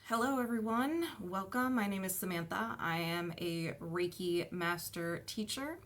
Hello everyone, welcome. My name is Samantha. I am a Reiki master teacher.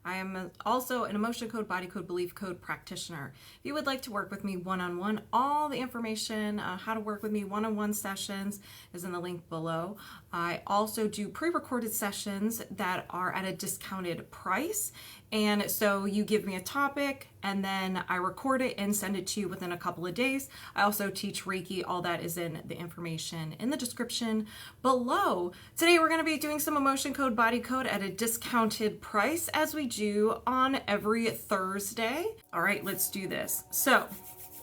I am also an emotion code, body code, belief code practitioner. If you would like to work with me one-on-one, all the information, how to work with me one-on-one sessions is in the link below. I also do pre-recorded sessions that are at a discounted price. And so you give me a topic and then I record it and send it to you within a couple of days. I also teach Reiki. All that is in the information in the description below. Today we're going to be doing some emotion code, body code at a discounted price as we do on every Thursday. All right, let's do this. So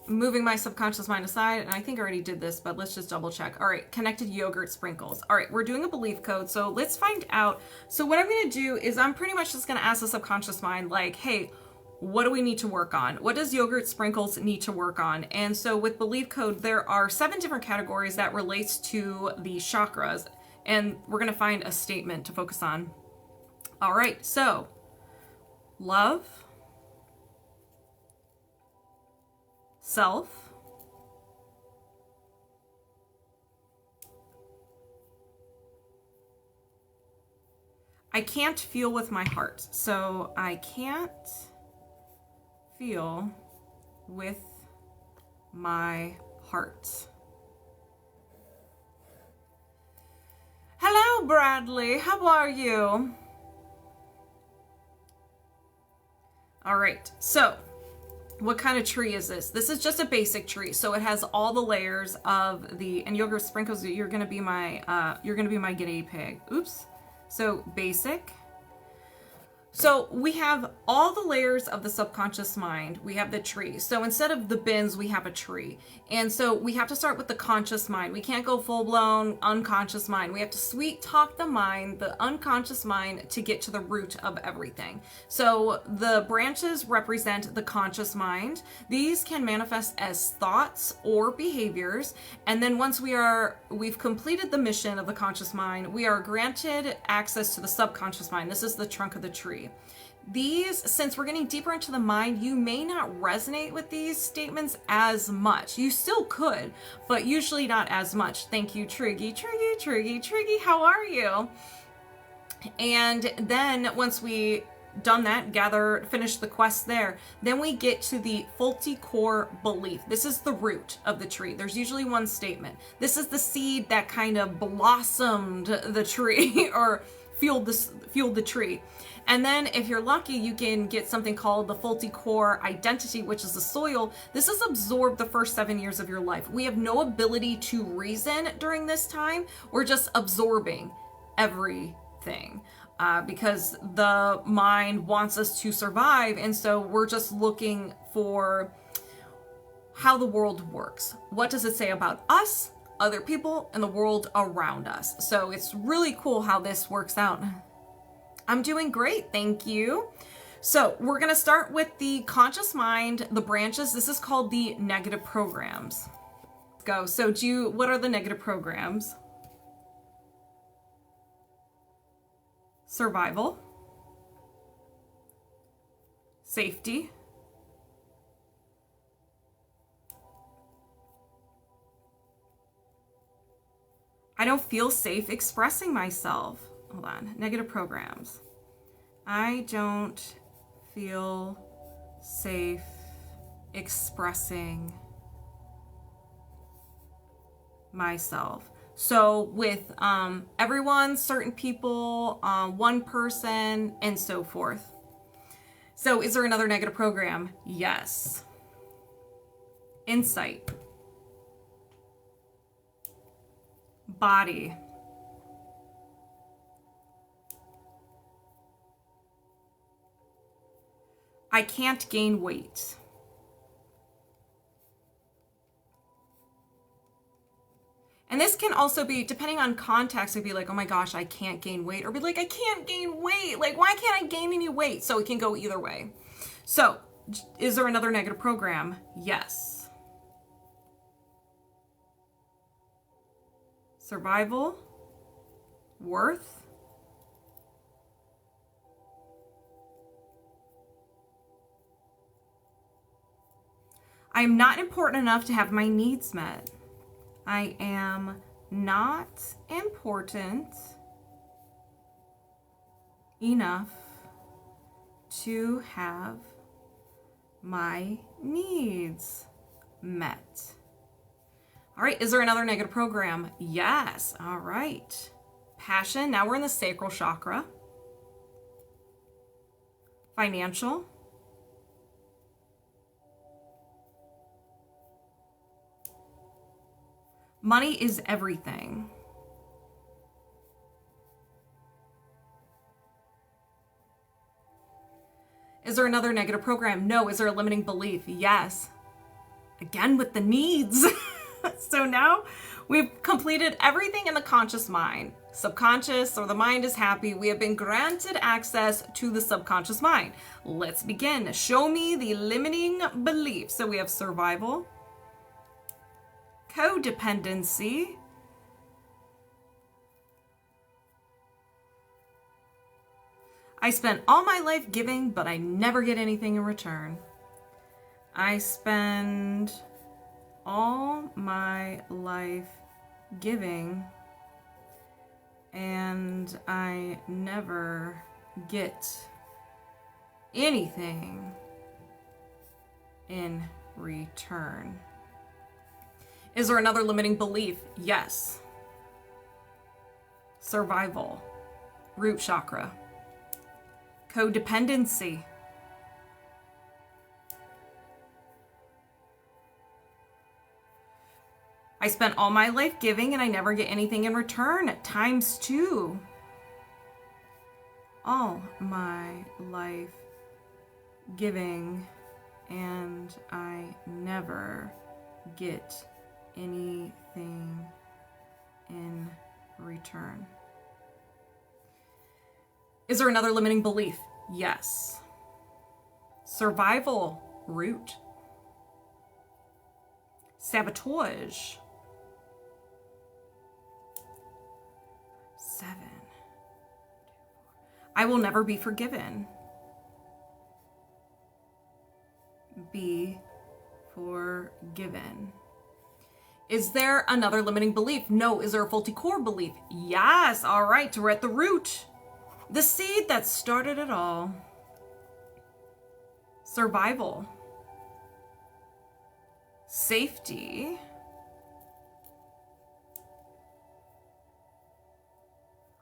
moving my subconscious mind aside, and I think I already did this, but let's just double check. All right, connected yogurt sprinkles. All right, we're doing a belief code, so let's find out. So what I'm going to do is I'm pretty much just going to ask the subconscious mind, like, hey, what do we need to work on? What does yogurt sprinkles need to work on? And so with belief code, there are 7 different categories that relates to the chakras, and we're going to find a statement to focus on. All right, so love, self, I can't feel with my heart. So I can't feel with my heart. Hello, Bradley. How are you? All right. So what kind of tree is this? This is just a basic tree. So it has all the layers of the, and yogurt sprinkles, you're going to be my guinea pig. Oops. So basic. So we have all the layers of the subconscious mind. We have the tree. So instead of the bins, we have a tree. And so we have to start with the conscious mind. We can't go full-blown unconscious mind. We have to sweet talk the mind, the unconscious mind, to get to the root of everything. So the branches represent the conscious mind. These can manifest as thoughts or behaviors. And then once we've completed the mission of the conscious mind, we are granted access to the subconscious mind. This is the trunk of the tree. These, since we're getting deeper into the mind, you may not resonate with these statements as much. You still could, but usually not as much. Thank you, Triggy. How are you? And then once we done that, finish the quest there, then we get to the faulty core belief. This is the root of the tree. There's usually one statement. This is the seed that kind of blossomed the tree or fueled the tree. And then if you're lucky, you can get something called the faulty core identity, which is the soil. This is absorbed the first 7 years of your life. We have no ability to reason during this time. We're just absorbing everything because the mind wants us to survive. And so we're just looking for how the world works. What does it say about us, other people, and the world around us? So it's really cool how this works out. I'm doing great, thank you. So we're gonna start with the conscious mind, the branches. This is called the negative programs. Let's go. So what are the negative programs? Survival, safety, I don't feel safe expressing myself. Hold on, negative programs. I don't feel safe expressing myself. So with everyone, certain people, one person, and so forth. So is there another negative program? Yes. Insight. Body. I can't gain weight. And this can also be, depending on context, it'd be like, oh my gosh, I can't gain weight. Or be like, I can't gain weight. Like, why can't I gain any weight? So it can go either way. So is there another negative program? Yes. Survival, worth, I am not important enough to have my needs met. I am not important enough to have my needs met. All right, is there another negative program? Yes. All right. Passion, now we're in the sacral chakra. Financial. Money is everything. Is there another negative program? No. Is there a limiting belief? Yes. Again with the needs. So now we've completed everything in the conscious mind. Subconscious, or the mind is happy. We have been granted access to the subconscious mind. Let's begin. Show me the limiting belief. So we have survival, codependency, I spent all my life giving, but I never get anything in return. I spend all my life giving, and I never get anything in return. Is there another limiting belief? Yes. Survival, root chakra. Codependency. I spent all my life giving and I never get anything in return. Times 2. All my life giving and I never get anything in return. Is there another limiting belief? Yes. Survival, root. Sabotage. 7. I will never be forgiven. Be forgiven. Is there another limiting belief? No. Is there a faulty core belief? Yes. All right. We're at the root. The seed that started it all. Survival. Safety.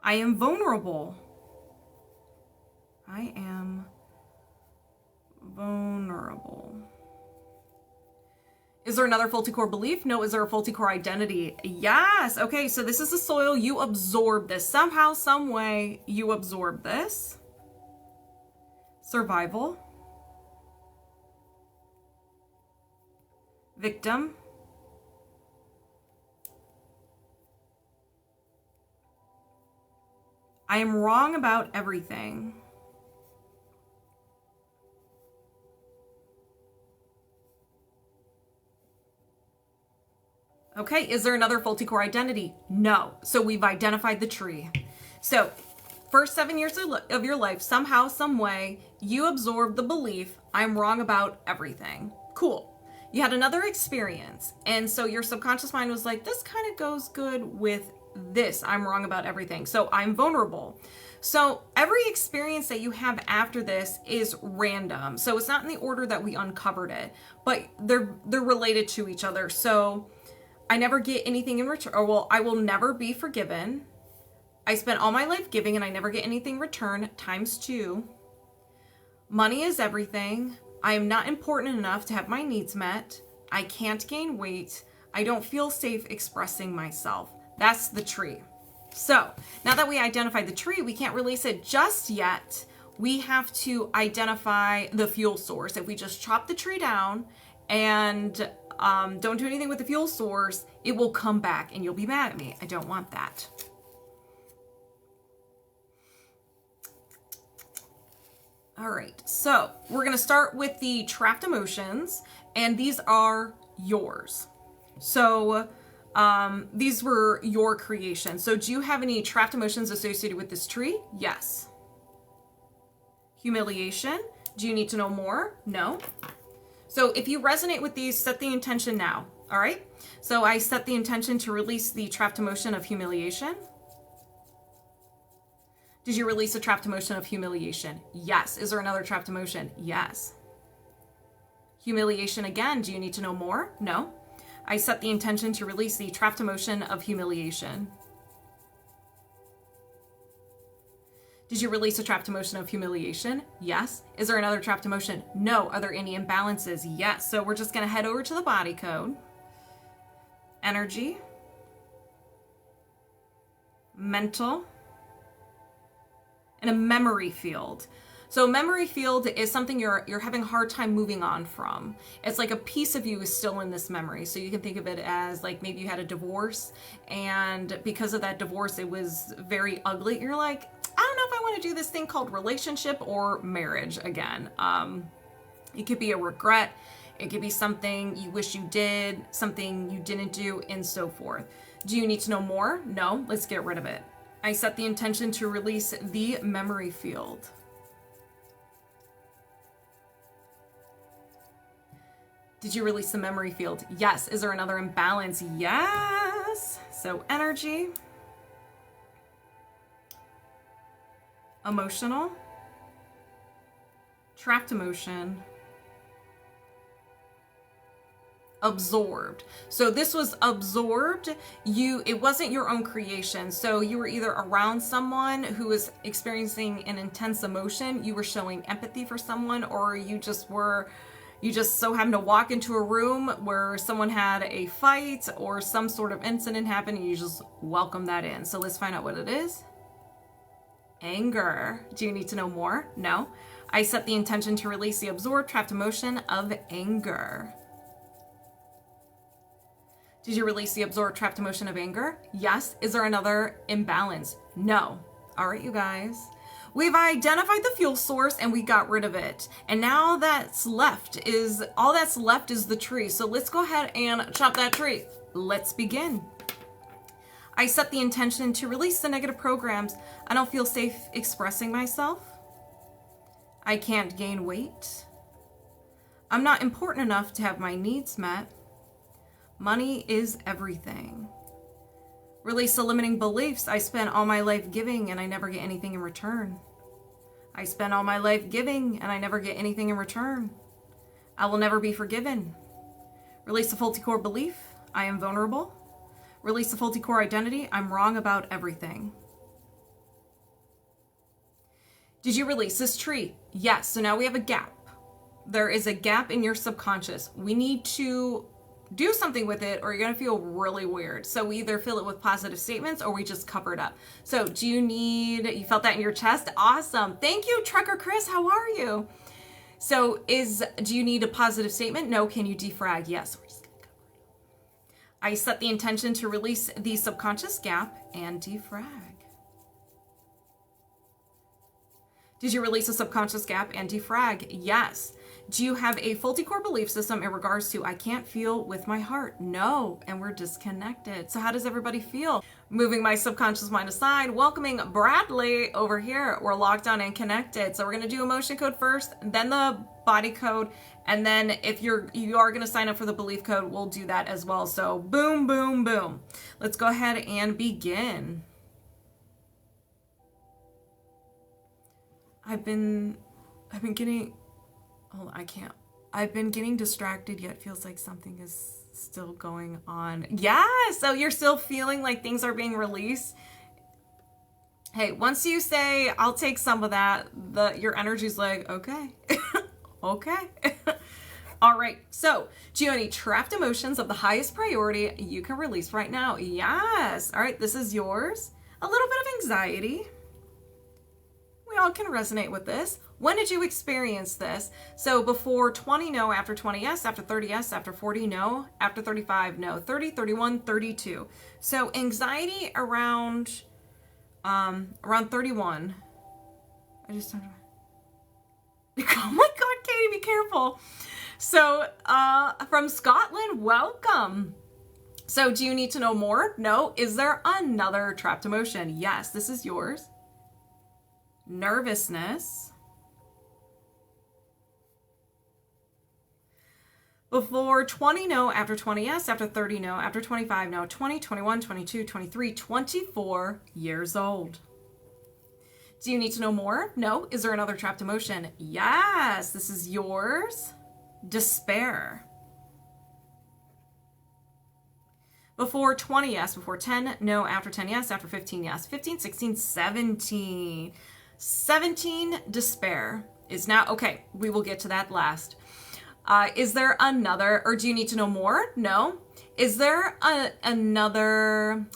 I am vulnerable. I am vulnerable. Is there another faulty core belief? No. Is there a faulty core identity? Yes. Okay, so this is the soil. You absorb this. Somehow, some way, you absorb this. Survival. Victim. I am wrong about everything. Okay, is there another faulty core identity? No. So we've identified the tree. So first 7 years of your life, somehow, some way, you absorb the belief, I'm wrong about everything. Cool. You had another experience. And so your subconscious mind was like, this kind of goes good with this. I'm wrong about everything. So I'm vulnerable. So every experience that you have after this is random. So it's not in the order that we uncovered it, but they're related to each other. So I never get anything in return, or well, I will never be forgiven. I spent all my life giving and I never get anything in return, times 2. Money is everything. I am not important enough to have my needs met. I can't gain weight. I don't feel safe expressing myself. That's the tree. So now that we identified the tree, we can't release it just yet. We have to identify the fuel source. If we just chop the tree down and don't do anything with the fuel source, it will come back and you'll be mad at me. I don't want that. All right, so we're going to start with the trapped emotions, and these are yours. So these were your creation. So do you have any trapped emotions associated with this tree? Yes. Humiliation. Do you need to know more? No. So if you resonate with these, set the intention now. All right. So I set the intention to release the trapped emotion of humiliation. Did you release a trapped emotion of humiliation? Yes. Is there another trapped emotion? Yes. Humiliation again. Do you need to know more? No. I set the intention to release the trapped emotion of humiliation. Did you release a trapped emotion of humiliation? Yes. Is there another trapped emotion? No. Are there any imbalances? Yes. So we're just going to head over to the body code. Energy. Mental. And a memory field. So memory field is something you're having a hard time moving on from. It's like a piece of you is still in this memory. So you can think of it as like maybe you had a divorce, and because of that divorce, it was very ugly. You're like, I don't know if I want to do this thing called relationship or marriage again. It could be a regret. It could be something you wish you did, something you didn't do, and so forth. Do you need to know more? No, let's get rid of it. I set the intention to release the memory field. Did you release the memory field? Yes. Is there another imbalance? Yes. So energy, emotional, trapped emotion, absorbed. So this was absorbed. It wasn't your own creation. So you were either around someone who was experiencing an intense emotion, you were showing empathy for someone, or you just so happened to walk into a room where someone had a fight or some sort of incident happened, and you just welcome that in. So let's find out what it is. Anger. Do you need to know more? No. I set the intention to release the absorbed trapped emotion of anger. Did you release the absorbed trapped emotion of anger? Yes. Is there another imbalance? No. All right, you guys. We've identified the fuel source and we got rid of it. And now all that's left is the tree. So let's go ahead and chop that tree. Let's begin. I set the intention to release the negative programs. I don't feel safe expressing myself. I can't gain weight. I'm not important enough to have my needs met. Money is everything. Release the limiting beliefs. I spent all my life giving and I never get anything in return. I spend all my life giving and I never get anything in return. I will never be forgiven. Release the faulty core belief. I am vulnerable. Release the faulty core identity. I'm wrong about everything. Did you release this tree? Yes. So now we have a gap. There is a gap in your subconscious. We need to do something with it or you're going to feel really weird. So we either fill it with positive statements or we just cover it up. So you felt that in your chest? Awesome. Thank you, Trucker Chris. How are you? So do you need a positive statement? No. Can you defrag? Yes. We're just going to cover it up. I set the intention to release the subconscious gap and defrag. Did you release a subconscious gap and defrag? Yes. Do you have a faulty core belief system in regards to I can't feel with my heart? No, and we're disconnected. So how does everybody feel? Moving my subconscious mind aside, welcoming Bradley over here. We're locked on and connected. So we're going to do emotion code first, then the body code, and then if you are going to sign up for the belief code, we'll do that as well. So boom, boom, boom. Let's go ahead and begin. I've been getting distracted, yet feels like something is still going on. Yeah, so you're still feeling like things are being released. Hey, once you say, I'll take some of that, your energy's like, okay, okay. All right, so do you have any trapped emotions of the highest priority you can release right now? Yes. All right, this is yours. A little bit of anxiety. We all can resonate with this. When did you experience this? So before 20, no. After 20, yes. After 30, yes. After 40, no. After 35, no. 30, 31, 32. So anxiety around 31. I just don't know. Oh my God, Katie, be careful. So from Scotland, welcome. So do you need to know more? No. Is there another trapped emotion? Yes, this is yours. Nervousness. Before 20, no. After 20, yes. After 30, no. After 25, no. 20, 21, 22, 23, 24 years old. Do you need to know more? No. Is there another trapped emotion? Yes. This is yours. Despair. Before 20, yes. Before 10, no. After 10, yes. After 15, yes. 15, 16, 17. 17, despair is now, okay, we will get to that last. Is there another, or do you need to know more? No. Is there another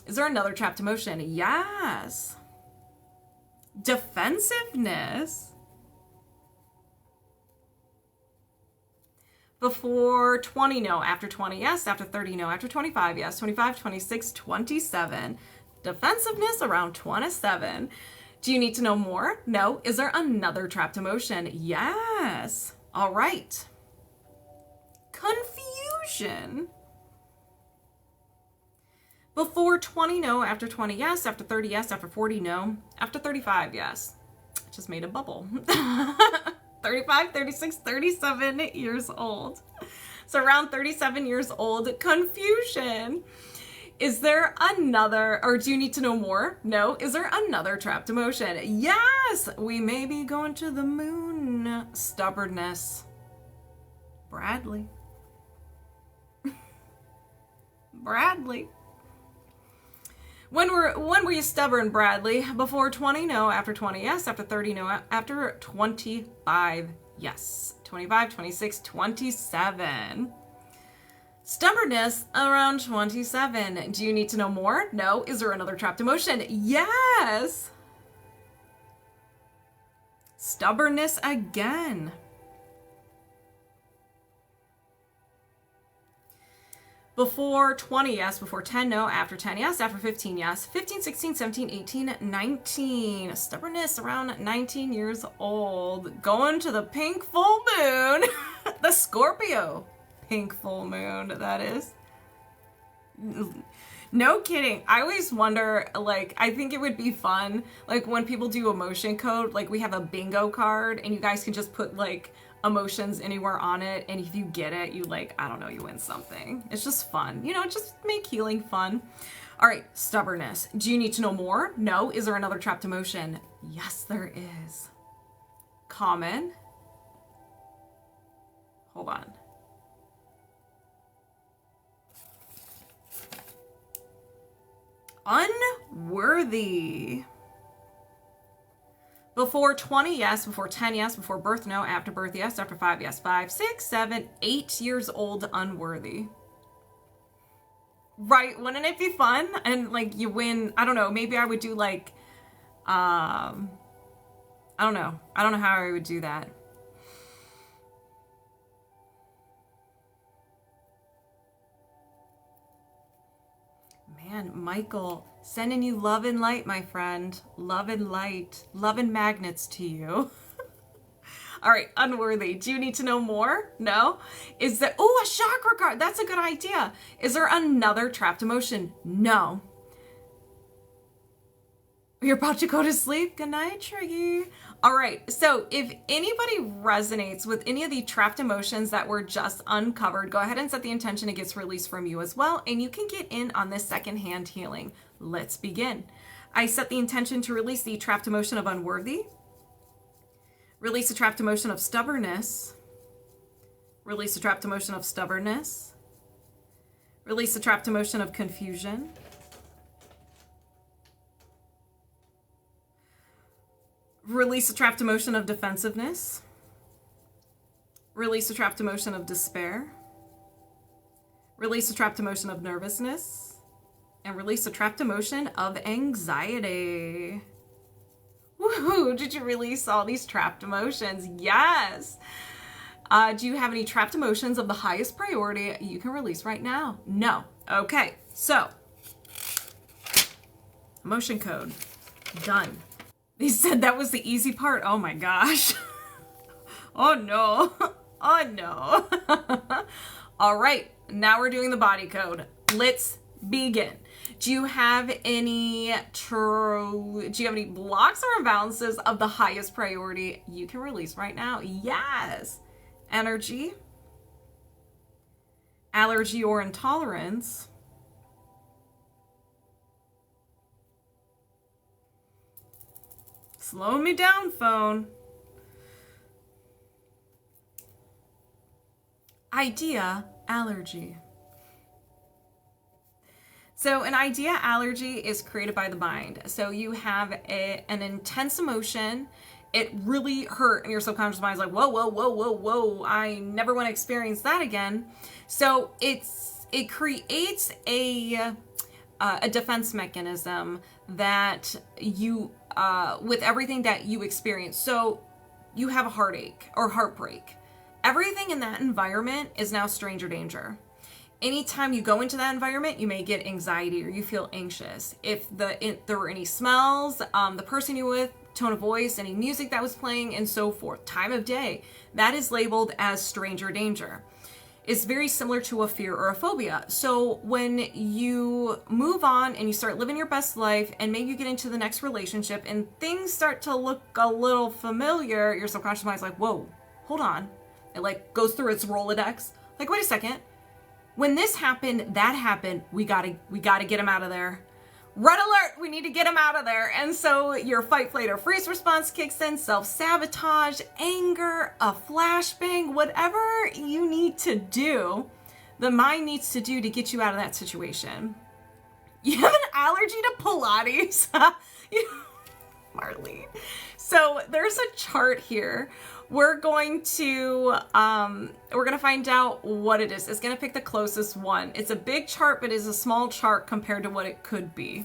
trapped emotion? Yes. Defensiveness. Before 20, no. After 20, yes. After 30, no. After 25, yes. 25, 26, 27. Defensiveness around 27. Do you need to know more? No. Is there another trapped emotion? Yes. All right. Confusion. Before 20, no. After 20, yes. After 30, yes. After 40, no. After 35, yes. Just made a bubble. 35, 36, 37 years old. So around 37 years old, confusion. Is there another, or do you need to know more? No. Is there another trapped emotion? Yes, we may be going to the moon. Stubbornness. Bradley. Bradley. When were you stubborn, Bradley? Before 20, no. After 20, yes. After 30, no. After 25, yes. 25, 26, 27. Stubbornness around 27. Do you need to know more? No. Is there another trapped emotion? Yes. Stubbornness again. Before 20, yes. Before 10, no. After 10, yes. After 15, yes. 15, 16, 17, 18, 19. Stubbornness around 19 years old. Going to the pink full moon. The Scorpio pink full moon, that is. No kidding. I always wonder, like, I think it would be fun, like, when people do emotion code, like, we have a bingo card, and you guys can just put, like, emotions anywhere on it, and if you get it, you, like, I don't know, you win something. It's just fun. You know, just make healing fun. All right, stubbornness. Do you need to know more? No. Is there another trapped emotion? Yes, there is. Common. Hold on. Unworthy. Before 20, yes. Before 10, yes. Before birth, no. After birth, yes. After 5, yes. 5, 6, 7, 8 years old, unworthy. Right, wouldn't it be fun? And, like, you win, I don't know, maybe I would do, like, I don't know. I don't know how I would do that. Man, Michael, sending you love and light, my friend. Love and light. Love and magnets to you. All right, unworthy. Do you need to know more? No? Is there, oh, a chakra card. That's a good idea. Is there another trapped emotion? No. You're about to go to sleep? Good night, Triggy. All right, so if anybody resonates with any of the trapped emotions that were just uncovered, go ahead and set the intention it gets released from you as well, and you can get in on this secondhand healing. Let's begin. I set the intention to release the trapped emotion of unworthy, release the trapped emotion of stubbornness, release the trapped emotion of stubbornness, release the trapped emotion of confusion, release the trapped emotion of defensiveness. Release the trapped emotion of despair. Release the trapped emotion of nervousness. And release the trapped emotion of anxiety. Woohoo! Did you release all these trapped emotions? Yes! Do you have any trapped emotions of the highest priority you can release right now? No. Okay, so emotion code. Done. They said that was the easy part. Oh my gosh. Oh no. Oh no. All right, now we're doing the body code. Let's begin. Do you have any blocks or imbalances of the highest priority you can release right now? Yes. Energy. allergy or intolerance. Slow me down, phone. Idea allergy. So an idea allergy is created by the mind. So you have an intense emotion. It really hurt, and your subconscious mind is like, whoa, whoa, whoa, whoa, whoa. I never want to experience that again. So it creates a defense mechanism that you, with everything that you experience. So you have a heartache or heartbreak. Everything in that environment is now stranger danger. Anytime you go into that environment, you may get anxiety or you feel anxious. If there were any smells, the person you were with, tone of voice, any music that was playing, and so forth, time of day, that is labeled as stranger danger. It's very similar to a fear or a phobia. So when you move on and you start living your best life and maybe you get into the next relationship and things start to look a little familiar, your subconscious mind's like, whoa, hold on. It like goes through its Rolodex. Like, wait a second. When this happened, that happened. We gotta get him out of there. Red alert, we need to get him out of there. And so your fight, flight, or freeze response kicks in, self-sabotage, anger, a flashbang, whatever you need to do, the mind needs to do to get you out of that situation. You have an allergy to Pilates? Marlene. So there's a chart here. We're going to find out what it is. It's going to pick the closest one. It's a big chart, but it's a small chart compared to what it could be.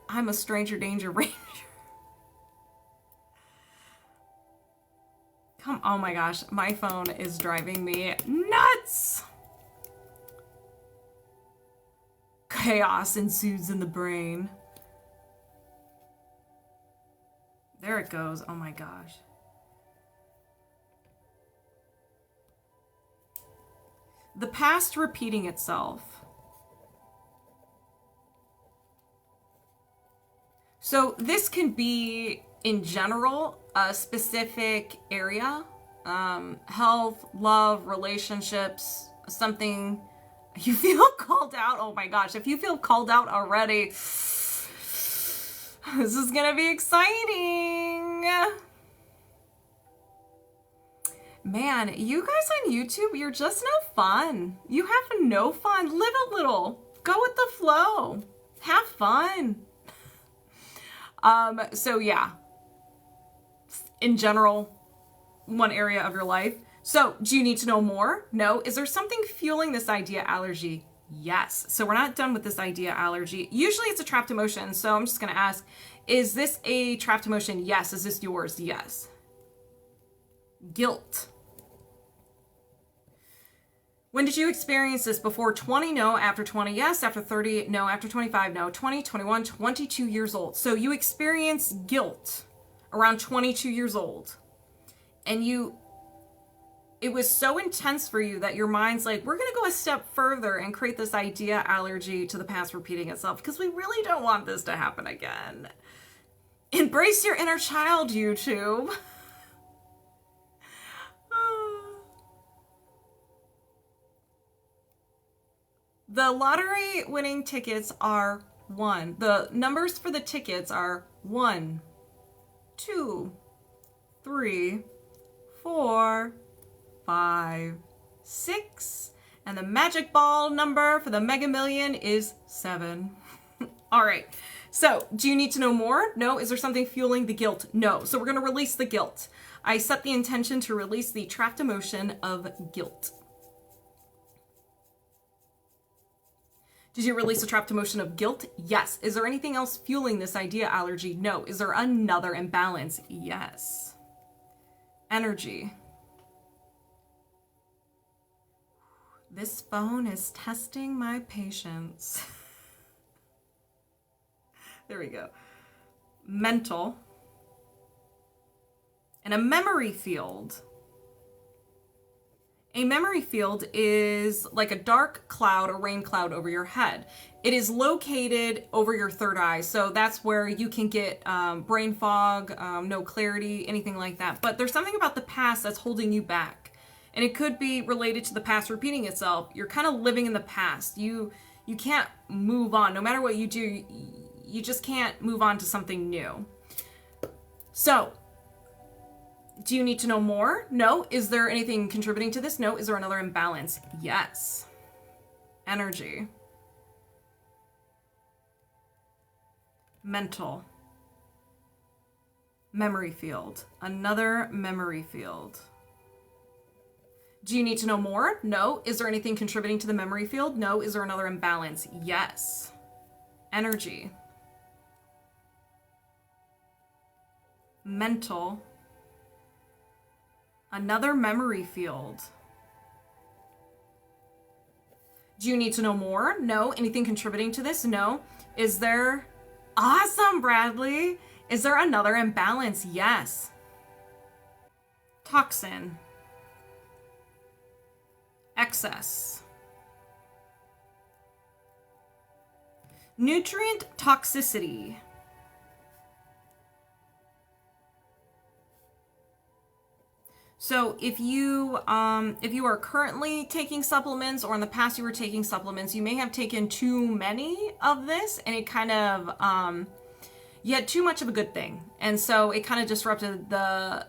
I'm a stranger danger ranger. Oh my gosh, my phone is driving me nuts. Chaos ensues in the brain. There it goes. Oh my gosh. The past repeating itself. So this can be, in general, a specific area. Health, love, relationships, something you feel called out. Oh my gosh. If you feel called out already, this is gonna be exciting. Man, you guys on YouTube, you're just no fun. You have no fun. Live a little. Go with the flow. Have fun. So yeah. In general, one area of your life. So, do you need to know more? No. Is there something fueling this idea allergy? Yes. So we're not done with this idea allergy. Usually it's a trapped emotion. So I'm just going to ask, is this a trapped emotion? Yes. Is this yours? Yes. Guilt. When did you experience this? Before 20? No. After 20? Yes. After 30? No. After 25? No. 20, 21, 22 years old. So you experience guilt around 22 years old. And it was so intense for you that your mind's like, we're going to go a step further and create this idea allergy to the past repeating itself because we really don't want this to happen again. Embrace your inner child, YouTube. The lottery winning tickets are 1. The numbers for the tickets are 1, 2, 3, 4, 5, 6, and the magic ball number for the Mega Million is 7. All right. So, do you need to know more? No. Is there something fueling the guilt? No. So we're going to release the guilt. I set the intention to release the trapped emotion of guilt. Did you release the trapped emotion of guilt? Yes. Is there anything else fueling this idea allergy? No. Is there another imbalance? Yes. Energy. This phone is testing my patience. There we go. Mental. And a memory field. A memory field is like a dark cloud, a rain cloud over your head. It is located over your third eye. So that's where you can get brain fog, no clarity, anything like that. But there's something about the past that's holding you back. And it could be related to the past repeating itself. You're kind of living in the past. You can't move on. No matter what you do, you just can't move on to something new. So, do you need to know more? No. Is there anything contributing to this? No. Is there another imbalance? Yes. Energy. Mental. Memory field. Another memory field. Do you need to know more? No. Is there anything contributing to the memory field? No. Is there another imbalance? Yes. Energy. Mental. Another memory field. Do you need to know more? No. Anything contributing to this? No. Is there... Awesome, Bradley. Is there another imbalance? Yes. Toxin. Excess. Nutrient toxicity. So if you are currently taking supplements, or in the past you were taking supplements, you may have taken too many of this, and it kind of you had too much of a good thing, and so it kind of disrupted the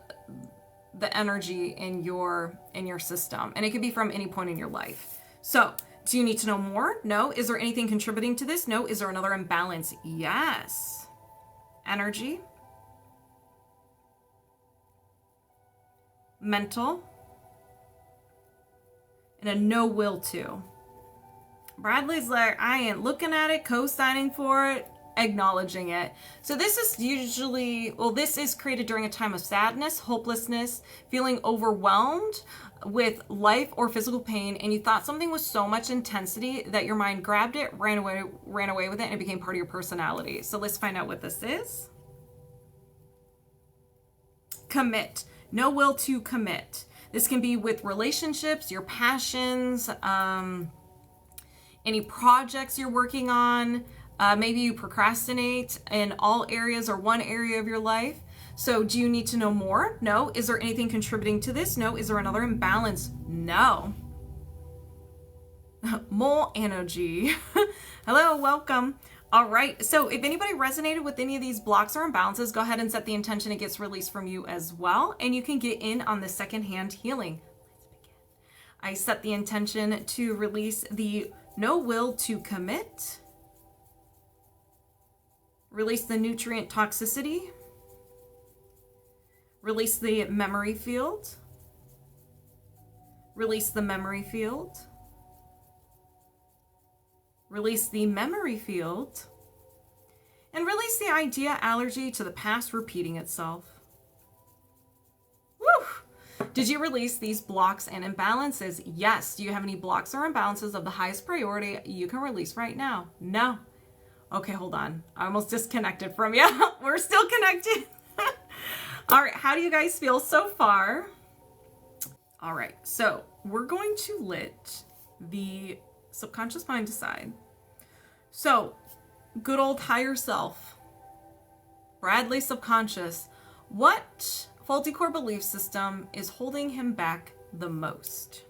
energy in your system, and it could be from any point in your life. So, do you need to know more? No. Is there anything contributing to this? No. Is there another imbalance? Yes. Energy. Mental. And a no will to. Bradley's like, I ain't looking at it, co-signing for it, acknowledging it. So this is usually, this is created during a time of sadness, hopelessness, feeling overwhelmed with life or physical pain, and you thought something was so much intensity that your mind grabbed it, ran away with it, and it became part of your personality. So let's find out what this is. Commit. No will to commit. This can be with relationships, your passions, any projects you're working on. Maybe you procrastinate in all areas or one area of your life. So do you need to know more? No. Is there anything contributing to this? No. Is there another imbalance? No. More energy. Hello, welcome. All right. So if anybody resonated with any of these blocks or imbalances, go ahead and set the intention it gets released from you as well. And you can get in on the secondhand healing. Let's begin. I set the intention to release the no will to commit. Release the nutrient toxicity. Release the memory field. Release the memory field. Release the memory field. And release the idea allergy to the past repeating itself. Woo! Did you release these blocks and imbalances? Yes. Do you have any blocks or imbalances of the highest priority you can release right now? No. Okay, hold on. I almost disconnected from you. We're still connected. All right, how do you guys feel so far? All right, so we're going to let the subconscious mind aside. So, good old higher self, Bradley subconscious, what faulty core belief system is holding him back the most?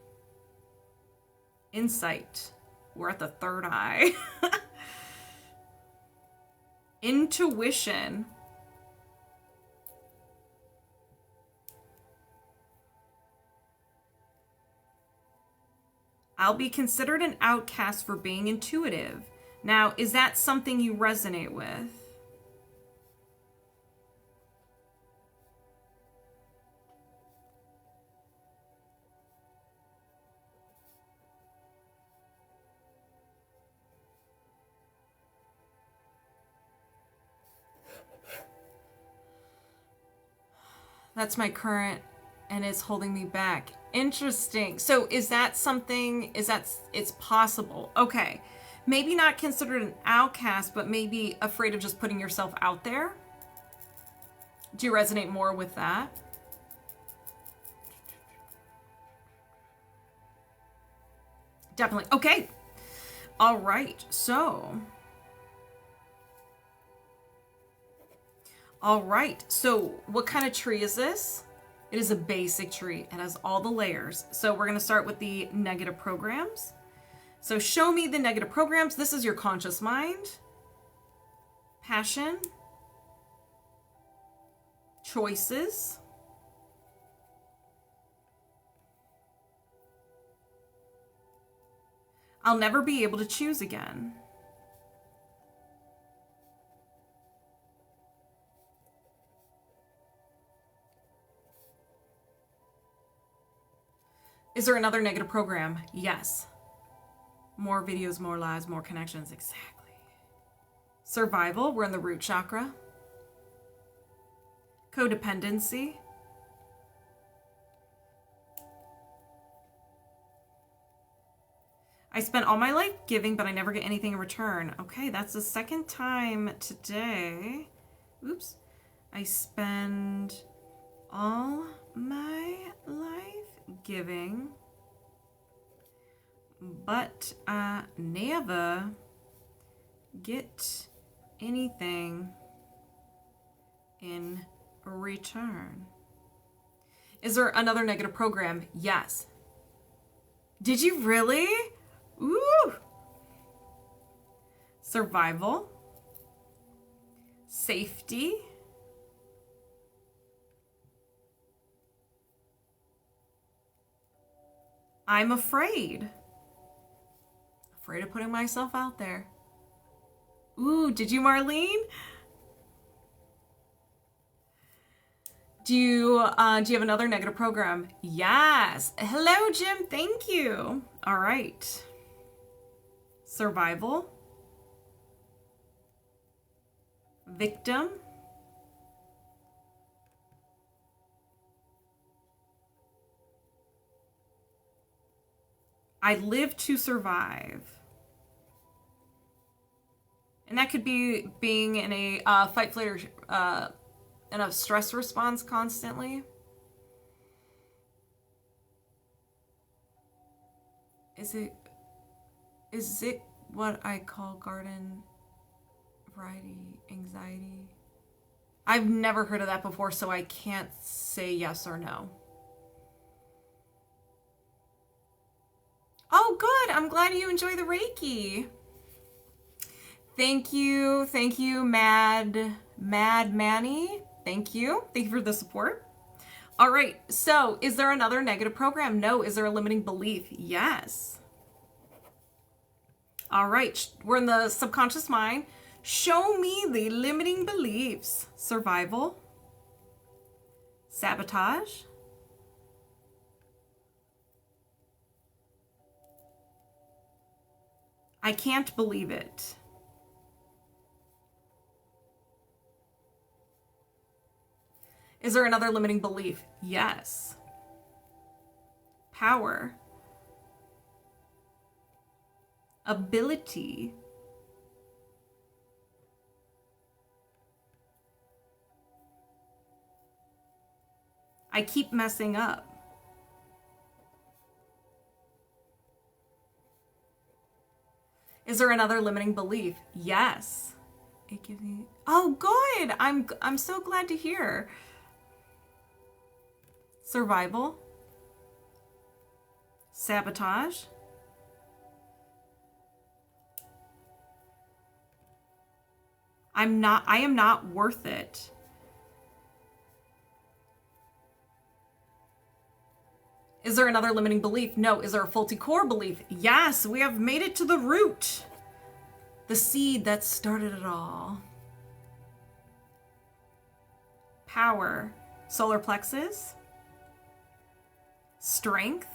Insight. We're at the third eye. Intuition. I'll be considered an outcast for being intuitive. Now, is that something you resonate with? That's my current, and it's holding me back. Interesting. So is that something, it's possible. Okay. Maybe not considered an outcast, but maybe afraid of just putting yourself out there. Do you resonate more with that? Definitely. Okay. All right. So. All right. So what kind of tree is this? It is a basic tree. It has all the layers. So we're going to start with the negative programs. So show me the negative programs. This is your conscious mind, passion, choices, I'll never be able to choose again. Is there another negative program? Yes. More videos, more lives, more connections. Exactly. Survival. We're in the root chakra. Codependency. I spent all my life giving, but I never get anything in return. Okay, that's the second time today. Oops. I spend all my life giving, but I never get anything in return. Is there another negative program? Yes. Did you really? Ooh. Survival. Safety. I'm afraid. Afraid of putting myself out there. Ooh, did you, Marlene? Do you have another negative program? Yes. Hello, Jim. Thank you. All right. Survival. Victim. I live to survive. And that could be being in a fight, flight, or in a stress response constantly. Is it what I call garden variety anxiety? I've never heard of that before, so I can't say yes or no. Oh, good. I'm glad you enjoy the Reiki. Thank you, Mad Manny. Thank you for the support. All right, so is there another negative program? No. Is there a limiting belief? Yes. All right, we're in the subconscious mind. Show me the limiting beliefs. Survival. Sabotage. I can't believe it. Is there another limiting belief? Yes. Power. Ability. I keep messing up. Is there another limiting belief? Yes. It gives me. Oh, good. I'm so glad to hear. Survival. Sabotage. I am not worth it. Is there another limiting belief? No. Is there a faulty core belief? Yes, we have made it to the root. The seed that started it all. Power. Solar plexus. Strength.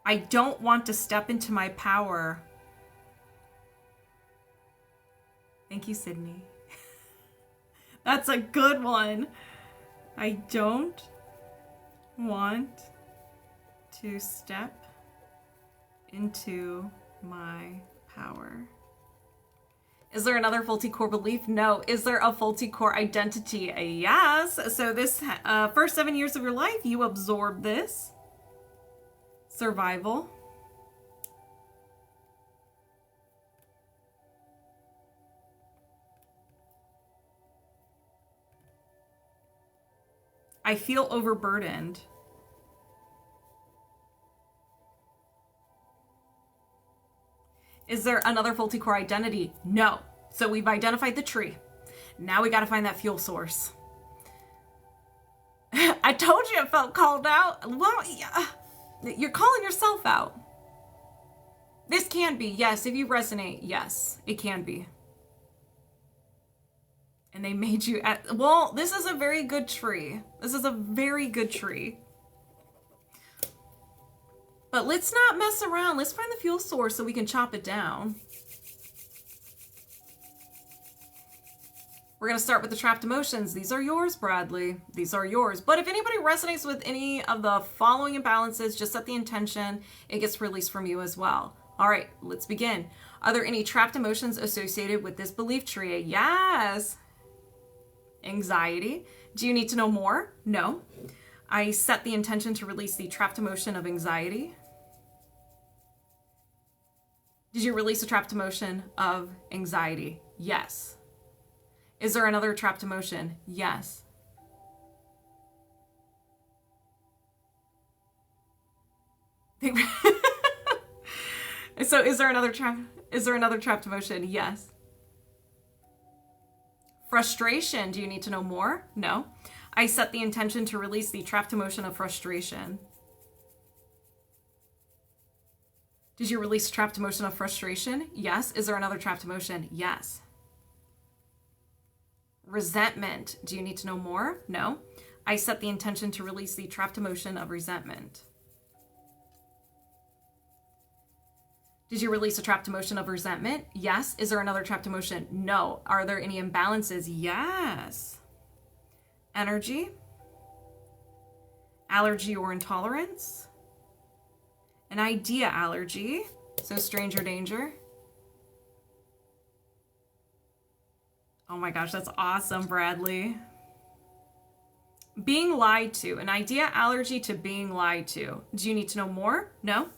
I don't want to step into my power. Thank you, Sydney. That's a good one. I don't want to step into my power. Is there another faulty core belief? No. Is there a faulty core identity? Yes. So this first 7 years of your life, you absorb this. Survival. I feel overburdened. Is there another faulty core identity? No. So we've identified the tree. Now we got to find that fuel source. I told you it felt called out. Well, yeah, you're calling yourself out. This can be, yes. If you resonate, yes, it can be. And they made you, well, this is a very good tree. This is a very good tree. But let's not mess around. Let's find the fuel source so we can chop it down. We're going to start with the trapped emotions. These are yours, Bradley. These are yours. But if anybody resonates with any of the following imbalances, just set the intention. It gets released from you as well. All right, let's begin. Are there any trapped emotions associated with this belief tree? Yes. Anxiety. Do you need to know more? No. I set the intention to release the trapped emotion of anxiety. Did you release a trapped emotion of anxiety? Yes. Is there another trapped emotion? Yes. So is there another trapped emotion? Yes. Frustration. Do you need to know more? No. I set the intention to release the trapped emotion of frustration. Did you release trapped emotion of frustration? Yes. Is there another trapped emotion? Yes. Resentment. Do you need to know more? No. I set the intention to release the trapped emotion of resentment. Did you release a trapped emotion of resentment? Yes. Is there another trapped emotion? No. Are there any imbalances? Yes. Energy. Allergy or intolerance. An idea allergy. So stranger danger. Oh my gosh, that's awesome, Bradley. Being lied to. An idea allergy to being lied to. Do you need to know more? No.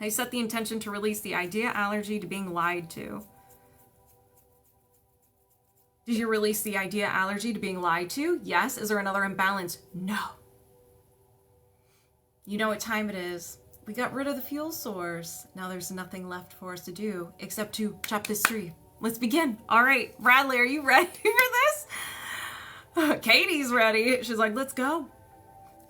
I set the intention to release the idea allergy to being lied to. Did you release the idea allergy to being lied to? Yes. Is there another imbalance? No. You know what time it is. We got rid of the fuel source. Now there's nothing left for us to do except to chop this tree. Let's begin. All right, Bradley, are you ready for this? Katie's ready. She's like, let's go.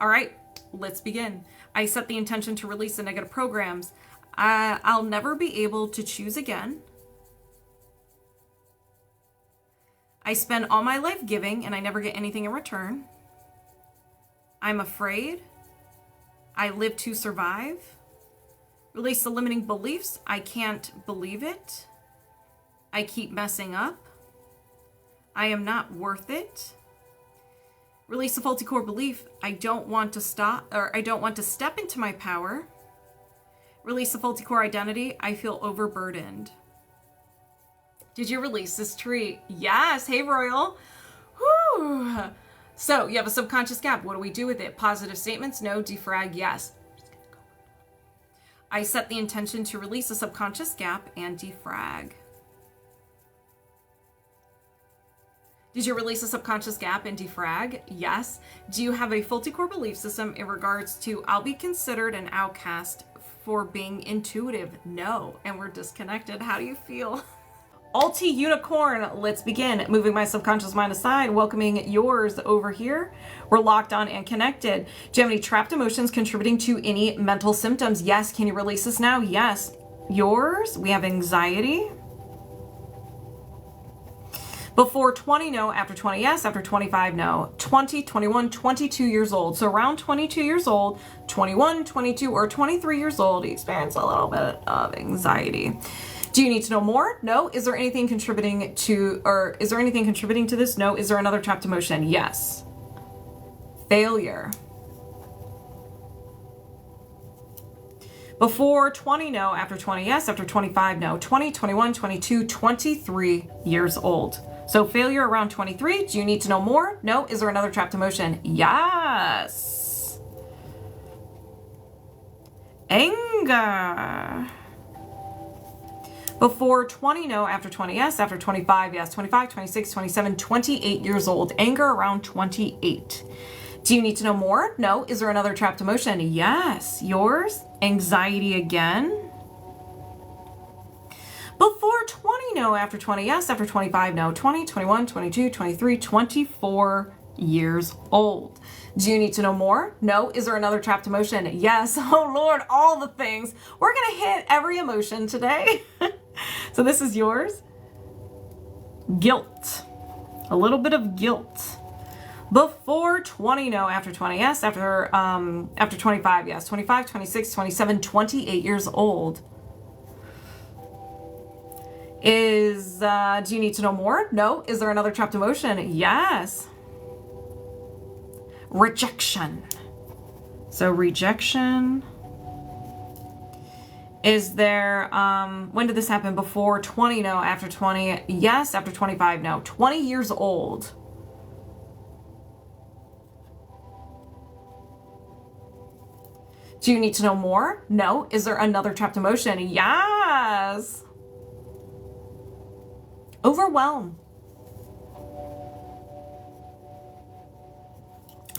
All right, let's begin. I set the intention to release the negative programs. I'll never be able to choose again. I spend all my life giving and I never get anything in return. I'm afraid. I live to survive. Release the limiting beliefs. I can't believe it. I keep messing up. I am not worth it. Release the faulty core belief. I don't want to step into my power. Release the faulty core identity. I feel overburdened. Did you release this tree? Yes. Hey, Royal. Whew. So you have a subconscious gap. What do we do with it? Positive statements? No. Defrag? Yes. I set the intention to release the subconscious gap and defrag. Did you release a subconscious gap and defrag? Yes. Do you have a faulty core belief system in regards to I'll be considered an outcast for being intuitive? No. And we're disconnected. How do you feel? Altiunicorn, let's begin. Moving my subconscious mind aside, welcoming yours over here. We're locked on and connected. Do you have any trapped emotions contributing to any mental symptoms? Yes. Can you release this now? Yes. Yours, we have anxiety. Before 20, no. After 20, yes. After 25, no. 20, 21, 22 years old. So around 22 years old, 21, 22, or 23 years old, you experience a little bit of anxiety. Do you need to know more? No. Is there anything contributing to this? No. Is there another trapped emotion? Yes. Failure. Before 20, no. After 20, yes. After 25, no. 20, 21, 22, 23 years old. So failure around 23. Do you need to know more? No. Is there another trapped emotion? Yes. Anger. Before 20, no. After 20, yes. After 25, yes. 25, 26, 27, 28 years old. Anger around 28. Do you need to know more? No. Is there another trapped emotion? Yes. Yours? Anxiety again? Before 20, no. After 20, yes. After 25, no. 20, 21, 22, 23, 24 years old. Do you need to know more? No. Is there another trapped emotion? Yes. Oh Lord, all the things. We're going to hit every emotion today. So this is yours. Guilt. A little bit of guilt. Before 20, no. After 20, yes. After 25, yes. 25, 26, 27, 28 years old. Do you need to know more? No. Is there another trapped emotion? Yes. Rejection. So rejection. Is there, when did this happen? Before 20, no. After 20, yes. After 25, no. 20 years old. Do you need to know more? No. Is there another trapped emotion? Yes. Overwhelm.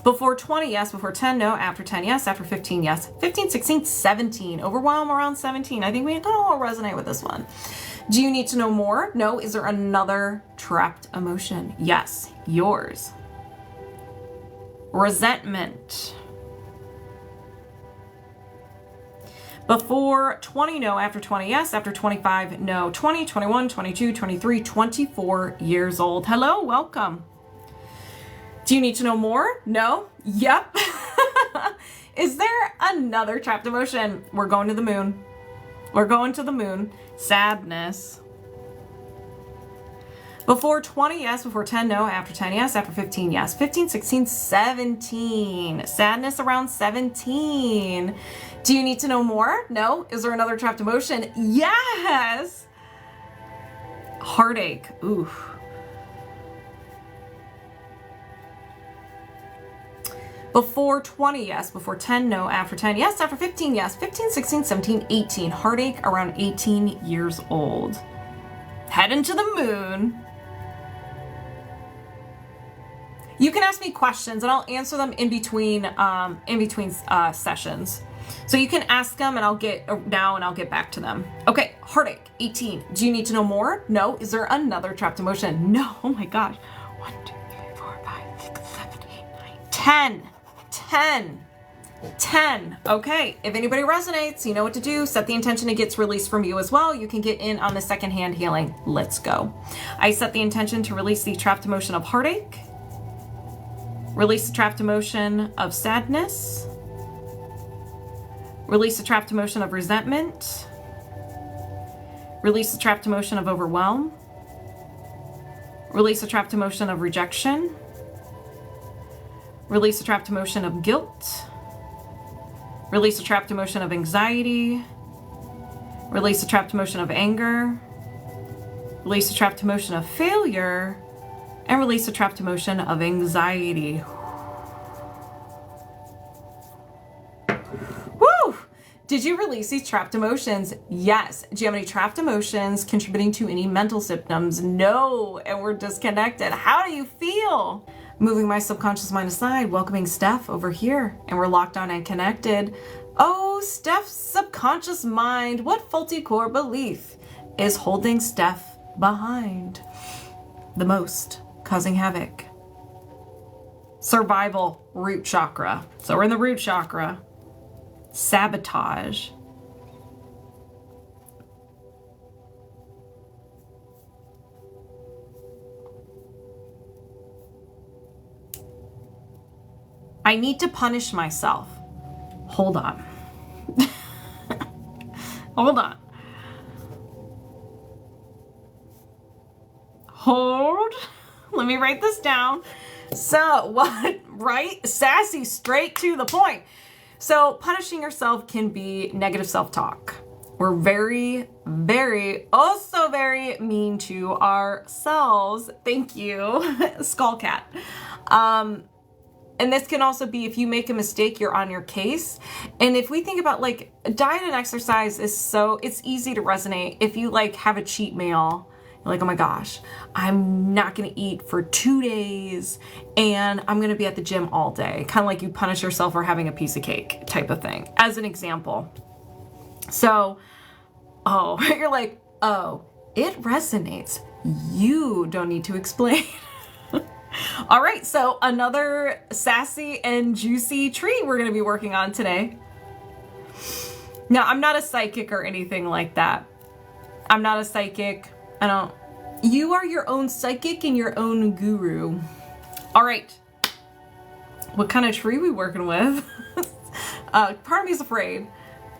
Before 20, yes. Before 10, no. After 10, yes. After 15, yes. 15, 16, 17. Overwhelm around 17. I think we can all resonate with this one. Do you need to know more? No. Is there another trapped emotion? Yes. Yours. Resentment. Before 20, no. After 20, yes. After 25, no. 20, 21, 22, 23, 24 years old. Hello, welcome. Do you need to know more? No? Yep. Is there another trapped emotion? We're going to the moon. We're going to the moon. Sadness. Before 20, yes. Before 10, no. After 10, yes. After 15, yes. 15, 16, 17. Sadness around 17. Do you need to know more? No. Is there another trapped emotion? Yes. Heartache. Ooh. Before 20, yes. Before 10, no. After 10, yes. After 15, yes. 15, 16, 17, 18. Heartache around 18 years old. Heading to the moon. You can ask me questions and I'll answer them in between sessions. So you can ask them and I'll get back to them. Okay, heartache, 18. Do you need to know more? No. Is there another trapped emotion? No. Oh my gosh. 1, 2, 3, 4, 5, 6, 7, 8, 9, 10. 10. Okay, if anybody resonates, you know what to do. Set the intention it gets released from you as well. You can get in on the secondhand healing. Let's go. I set the intention to release the trapped emotion of heartache. Release the trapped emotion of sadness. Release the trapped emotion of resentment. Release the trapped emotion of overwhelm. Release the trapped emotion of rejection. Release the trapped emotion of guilt. Release the trapped emotion of anxiety. Release the trapped emotion of anger. Release the trapped emotion of failure. And release the trapped emotion of anxiety. Woo! Did you release these trapped emotions? Yes. Do you have any trapped emotions contributing to any mental symptoms? No. And we're disconnected. How do you feel? Moving my subconscious mind aside, welcoming Steph over here, and we're locked on and connected. Oh, Steph's subconscious mind, what faulty core belief is holding Steph behind the most, causing havoc? Survival, root chakra. So we're in the root chakra. Sabotage. I need to punish myself. Hold on. Hold on. Hold. Let me write this down. So what, right? Sassy, straight to the point. So punishing yourself can be negative self-talk. We're very, very, also very mean to ourselves. Thank you, Skull Cat. And this can also be if you make a mistake, you're on your case. And if we think about diet and exercise is it's easy to resonate. If you have a cheat meal You're like, oh my gosh, I'm not gonna eat for 2 days and I'm gonna be at the gym all day. Kind of like you punish yourself for having a piece of cake type of thing, as an example. So, oh, you're like, oh, it resonates. You don't need to explain. All right, so another sassy and juicy tree we're gonna be working on today. Now, I'm not a psychic or anything like that. I'm not a psychic. You are your own psychic and your own guru. All right. What kind of tree we working with? Part of me is afraid.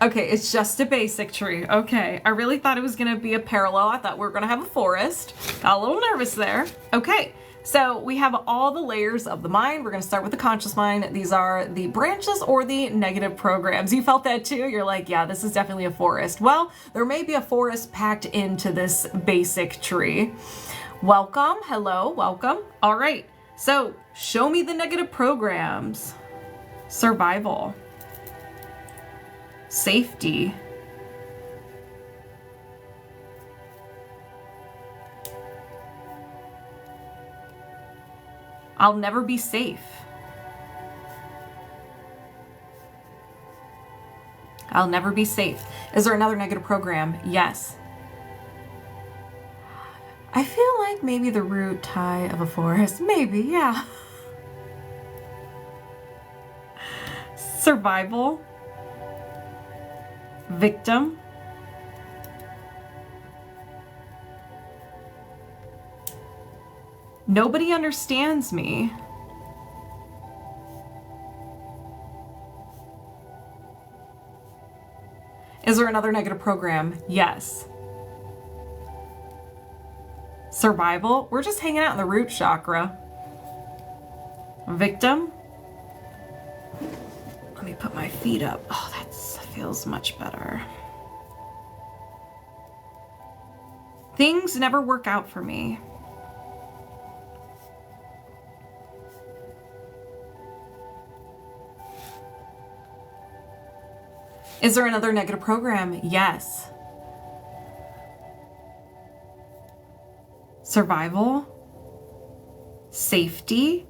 Okay, it's just a basic tree. Okay, I really thought it was gonna be a parallel. I thought we were gonna have a forest. Got a little nervous there. Okay, so we have all the layers of the mind. We're gonna start with the conscious mind. These are the branches or the negative programs. You felt that too? You're like, yeah, this is definitely a forest. Well, there may be a forest packed into this basic tree. Welcome, hello, welcome. All right, so show me the negative programs. Survival. Safety. I'll never be safe. I'll never be safe. Is there another negative program? Yes. I feel like maybe the root tie of a forest. Maybe, yeah. Survival. Victim. Nobody understands me. Is there another negative program? Yes. Survival. We're just hanging out in the root chakra. Victim. Let me put my feet up. Oh, that feels much better. Things never work out for me. Is there another negative program? Yes. Survival. Safety.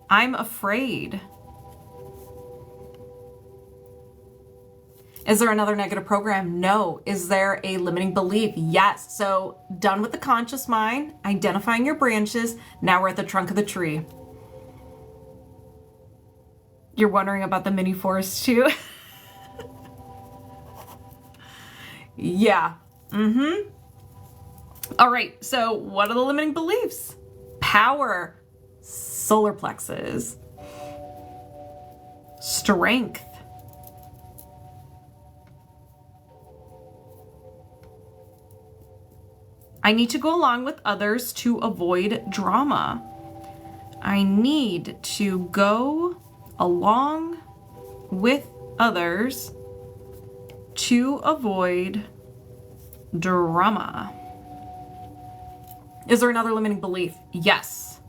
I'm afraid. Is there another negative program? No. Is there a limiting belief? Yes. So done with the conscious mind, identifying your branches. Now we're at the trunk of the tree. You're wondering about the mini forest too? Yeah. Mm-hmm. All right. So what are the limiting beliefs? Power. Solar plexus. Strength. I need to go along with others to avoid drama. I need to go along with others to avoid drama. Is there another limiting belief? Yes.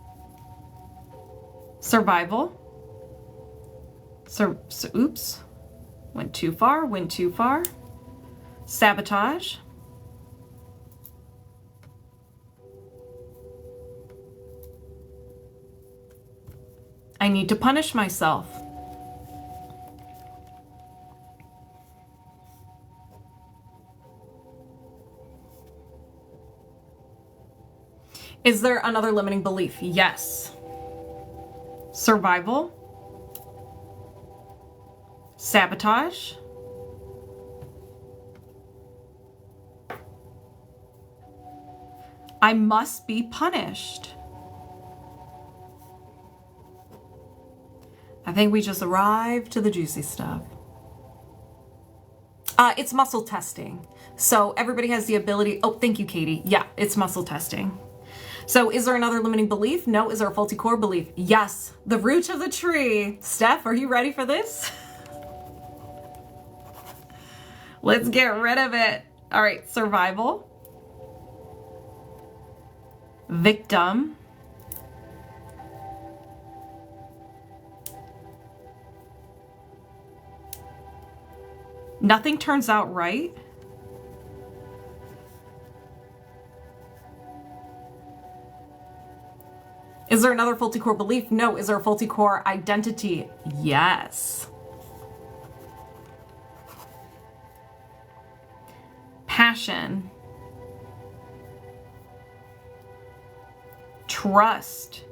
Survival. Oops. Went too far. Sabotage. I need to punish myself. Is there another limiting belief? Yes. Survival. Sabotage. I must be punished. I think we just arrived to the juicy stuff. It's muscle testing. So everybody has the ability. Oh, thank you, Katie. Yeah, it's muscle testing. So is there another limiting belief? No. Is there a faulty core belief? Yes. The root of the tree. Steph, are you ready for this? Let's get rid of it. All right. Survival. Victim. Nothing turns out right. Is there another faulty core belief? No. Is there a faulty core identity? Yes. Passion. Trust.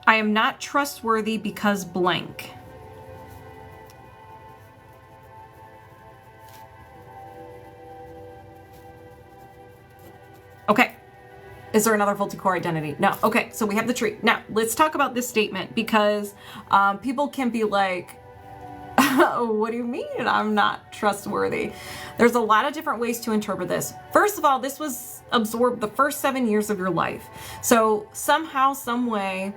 I am not trustworthy because blank. Okay. Is there another faulty core identity? No. Okay, so we have the tree. Now, let's talk about this statement because people can be like, what do you mean I'm not trustworthy? There's a lot of different ways to interpret this. First of all, this was absorbed the first 7 years of your life. So somehow, some way,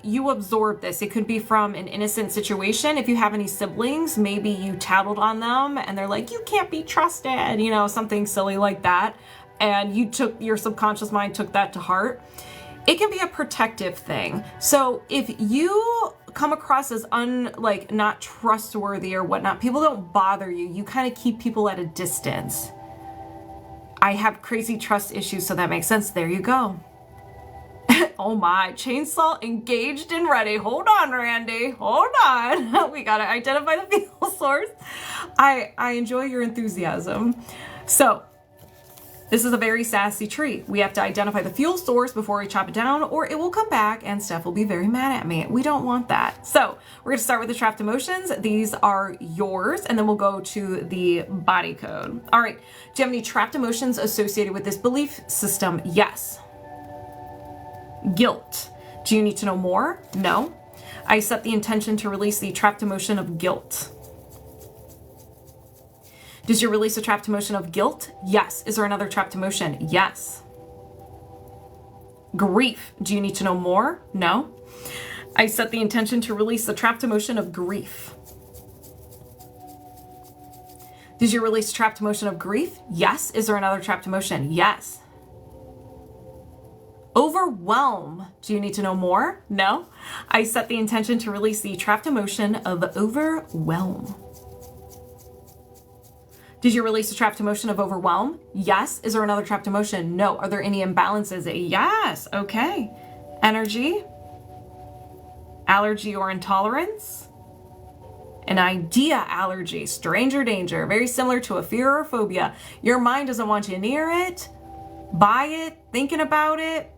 you absorb this. It could be from an innocent situation. If you have any siblings, maybe you tattled on them and they're like, you can't be trusted, you know, something silly like that. And your subconscious mind took that to heart. It can be a protective thing. So if you come across as not trustworthy or whatnot, people don't bother you. You kind of keep people at a distance. I have crazy trust issues, so that makes sense. There you go. Oh my, chainsaw engaged and ready. Hold on, Randy. Hold on. We gotta identify the fuel source. I enjoy your enthusiasm. So this is a very sassy tree. We have to identify the fuel source before we chop it down, or it will come back and Steph will be very mad at me. We don't want that. So we're gonna start with the trapped emotions. These are yours, and then we'll go to the body code. All right, do you have any trapped emotions associated with this belief system? Yes. Guilt. Do you need to know more? No. I set the intention to release the trapped emotion of guilt. Did you release a trapped emotion of guilt? Yes. Is there another trapped emotion? Yes. Grief. Do you need to know more? No. I set the intention to release the trapped emotion of grief. Did you release a trapped emotion of grief? Yes. Is there another trapped emotion? Yes. Overwhelm. Do you need to know more? No. I set the intention to release the trapped emotion of overwhelm. Did you release a trapped emotion of overwhelm? Yes. Is there another trapped emotion? No. Are there any imbalances? Yes. Okay. Energy, allergy or intolerance, an idea allergy, stranger danger, very similar to a fear or phobia. Your mind doesn't want you near it, by it, thinking about it,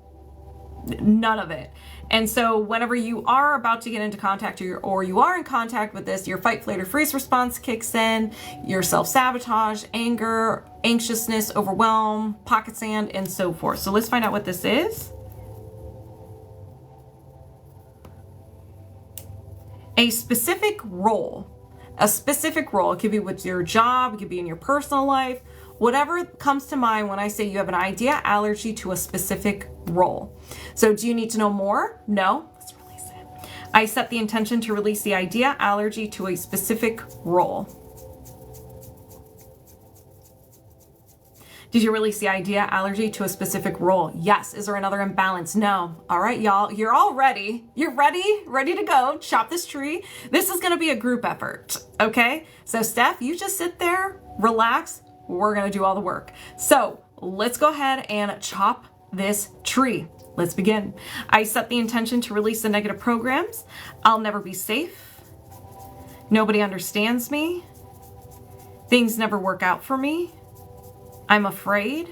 none of it. And so whenever you are about to get into contact or you are in contact with this, your fight, flight, or freeze response kicks in, your self-sabotage, anger, anxiousness, overwhelm, pocket sand, and so forth. So let's find out what this is. A specific role. A specific role. It could be with your job, it could be in your personal life. Whatever comes to mind when I say you have an idea allergy to a specific role. So do you need to know more? No. Let's release it. I set the intention to release the idea allergy to a specific role. Did you release the idea allergy to a specific role? Yes. Is there another imbalance? No. All right, y'all. You're all ready. You're ready to go. Chop this tree. This is going to be a group effort. Okay. So Steph, you just sit there, relax. We're going to do all the work. So let's go ahead and chop this tree. Let's begin. I set the intention to release the negative programs. I'll never be safe. Nobody understands me. Things never work out for me. I'm afraid.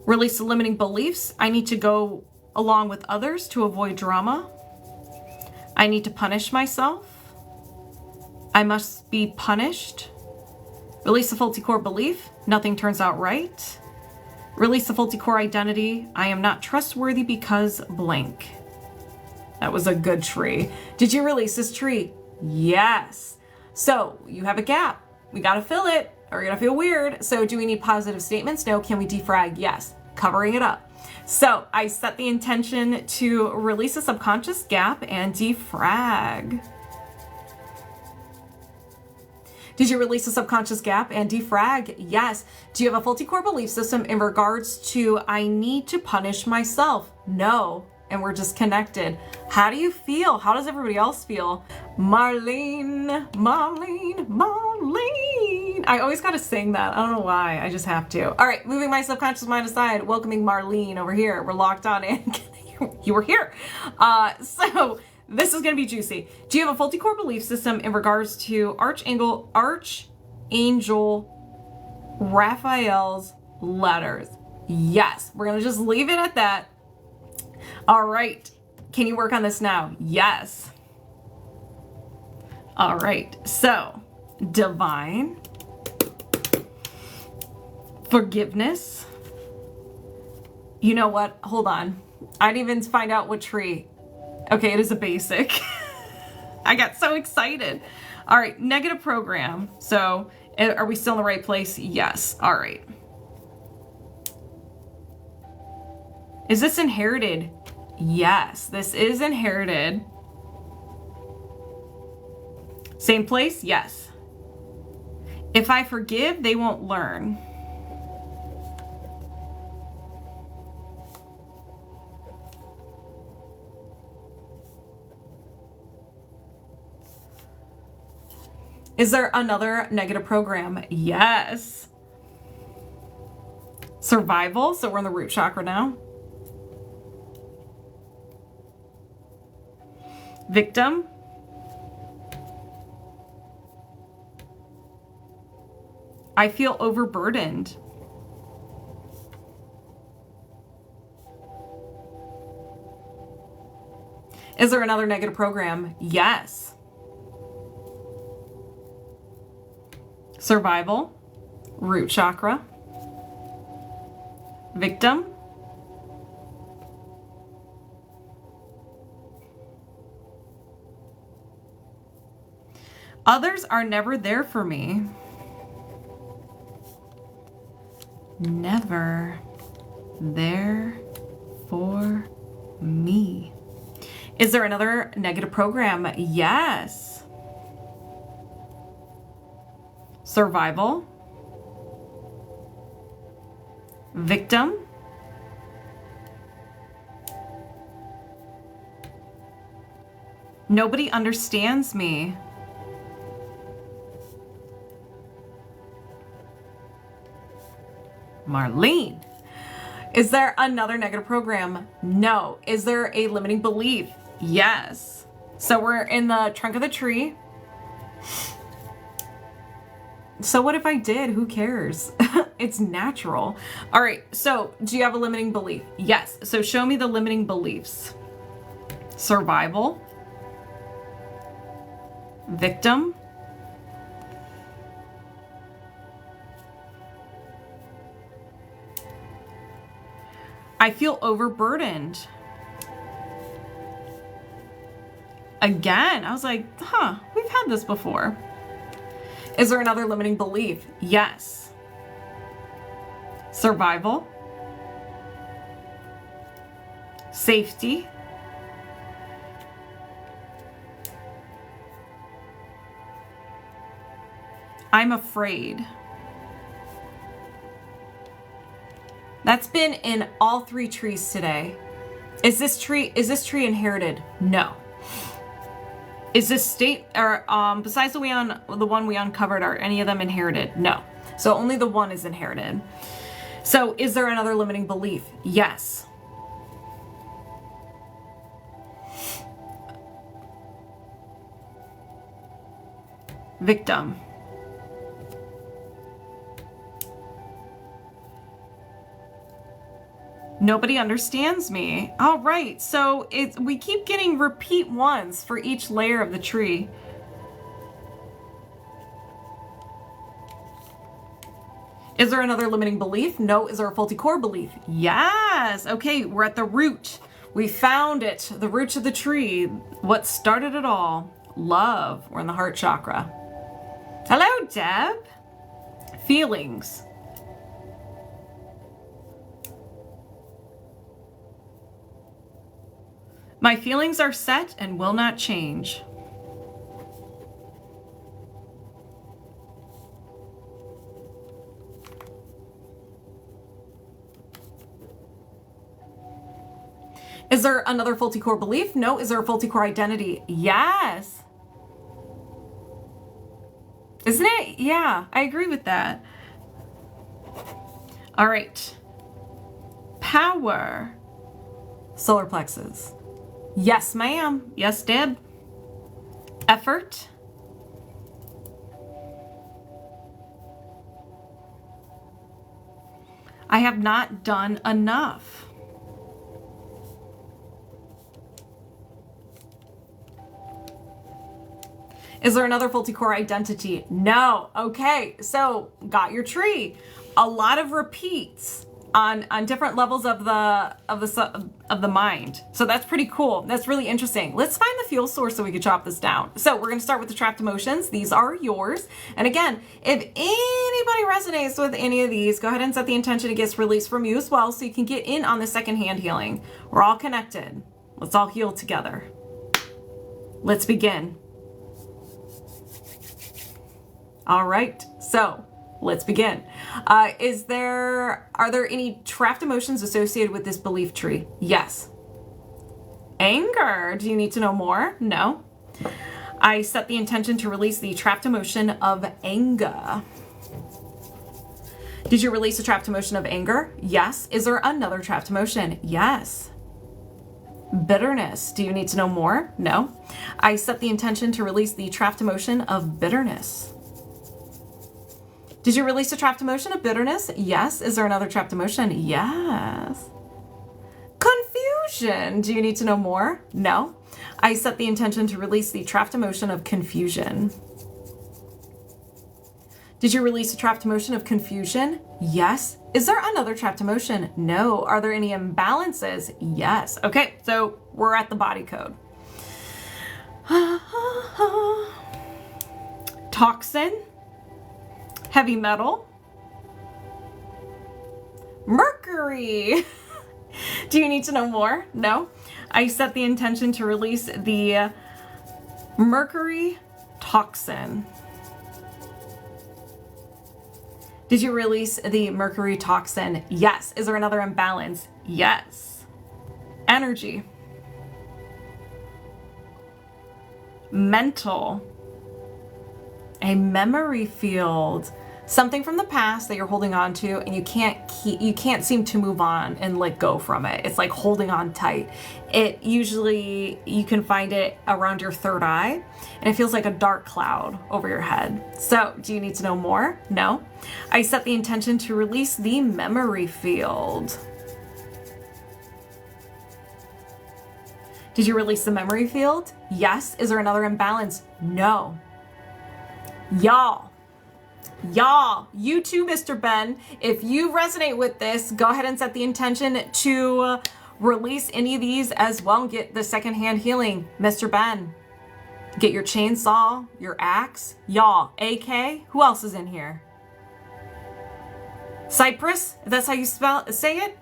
Release the limiting beliefs. I need to go along with others to avoid drama. I need to punish myself. I must be punished. Release the faulty core belief. Nothing turns out right. Release the faulty core identity. I am not trustworthy because blank. That was a good tree. Did you release this tree? Yes. So you have a gap. We got to fill it or you're going to feel weird. So do we need positive statements? No. Can we defrag? Yes. Covering it up. So I set the intention to release a subconscious gap and defrag. Did you release a subconscious gap and defrag? Yes. Do you have a faulty core belief system in regards to I need to punish myself? No. And we're disconnected. How do you feel? How does everybody else feel? Marlene, Marlene, Marlene. I always got to sing that. I don't know why. I just have to. All right, moving my subconscious mind aside, welcoming Marlene over here. We're locked on in. You were here. So this is going to be juicy. Do you have a faulty core belief system in regards to Archangel Raphael's letters? Yes. We're going to just leave it at that. All right. Can you work on this now? Yes. All right. So, divine forgiveness. You know what? Hold on. I didn't even find out what tree. Okay, it is a basic. I got so excited. All right. Negative program. So, are we still in the right place? Yes. All right. Is this inherited? Yes, this is inherited. Same place? Yes. If I forgive, they won't learn. Is there another negative program? Yes. Survival, so we're in the root chakra now. Victim. I feel overburdened. Is there another negative program? Yes. Survival. Root chakra. Victim. Others are never there for me. Never there for me. Is there another negative program? Yes. Survival. Victim. Nobody understands me. Marlene. Is there another negative program? No. Is there a limiting belief? Yes. So we're in the trunk of the tree. So what if I did? Who cares? It's natural. All right. So do you have a limiting belief? Yes. So show me the limiting beliefs. Survival. Victim. I feel overburdened. Again, I was like, we've had this before. Is there another limiting belief? Yes. Survival. Safety. I'm afraid. That's been in all three trees today. Is this tree inherited? No. Is this state, or besides the one we uncovered, are any of them inherited? No. So only the one is inherited. So is there another limiting belief? Yes. Victim. Nobody understands me. All right, so we keep getting repeat ones for each layer of the tree. Is there another limiting belief? No. Is there a faulty core belief? Yes. Okay, we're at the root. We found it, the root of the tree. What started it all? Love. We're in the heart chakra. Hello, Deb. Feelings. My feelings are set and will not change. Is there another faulty core belief? No. Is there a faulty core identity? Yes. Isn't it? Yeah, I agree with that. All right. Power. Solar plexus. Yes, ma'am. Yes, Deb. Effort. I have not done enough. Is there another faulty core identity? No. Okay, so got your tree. A lot of repeats on different levels of the mind. So that's pretty cool. That's really interesting. Let's find the fuel source so we can chop this down. So we're going to start with the trapped emotions. These are yours. And again, if anybody resonates with any of these, go ahead and set the intention it gets released from you as well, so you can get in on the secondhand healing. We're all connected. Let's all heal together. Let's begin. All right, so let's begin. Are there any trapped emotions associated with this belief tree? Yes. Anger. Do you need to know more? No. I set the intention to release the trapped emotion of anger. Did you release a trapped emotion of anger? Yes. Is there another trapped emotion? Yes. Bitterness. Do you need to know more? No. I set the intention to release the trapped emotion of bitterness. Did you release a trapped emotion of bitterness? Yes. Is there another trapped emotion? Yes. Confusion. Do you need to know more? No. I set the intention to release the trapped emotion of confusion. Did you release a trapped emotion of confusion? Yes. Is there another trapped emotion? No. Are there any imbalances? Yes. Okay, so we're at the body code. Toxin. Heavy metal. Mercury. Do you need to know more? No. I set the intention to release the mercury toxin. Did you release the mercury toxin? Yes. Is there another imbalance? Yes. Energy. Mental. A memory field. Something from the past that you're holding on to and you can't seem to move on and let go from it. It's like holding on tight. It usually, you can find it around your third eye and it feels like a dark cloud over your head. So do you need to know more? No. I set the intention to release the memory field. Did you release the memory field? Yes. Is there another imbalance? No. Y'all, you too, Mr. Ben. If you resonate with this, go ahead and set the intention to release any of these as well and get the secondhand healing. Mr. Ben, get your chainsaw, your axe. Y'all, AK, who else is in here? Cypress, if that's how you say it.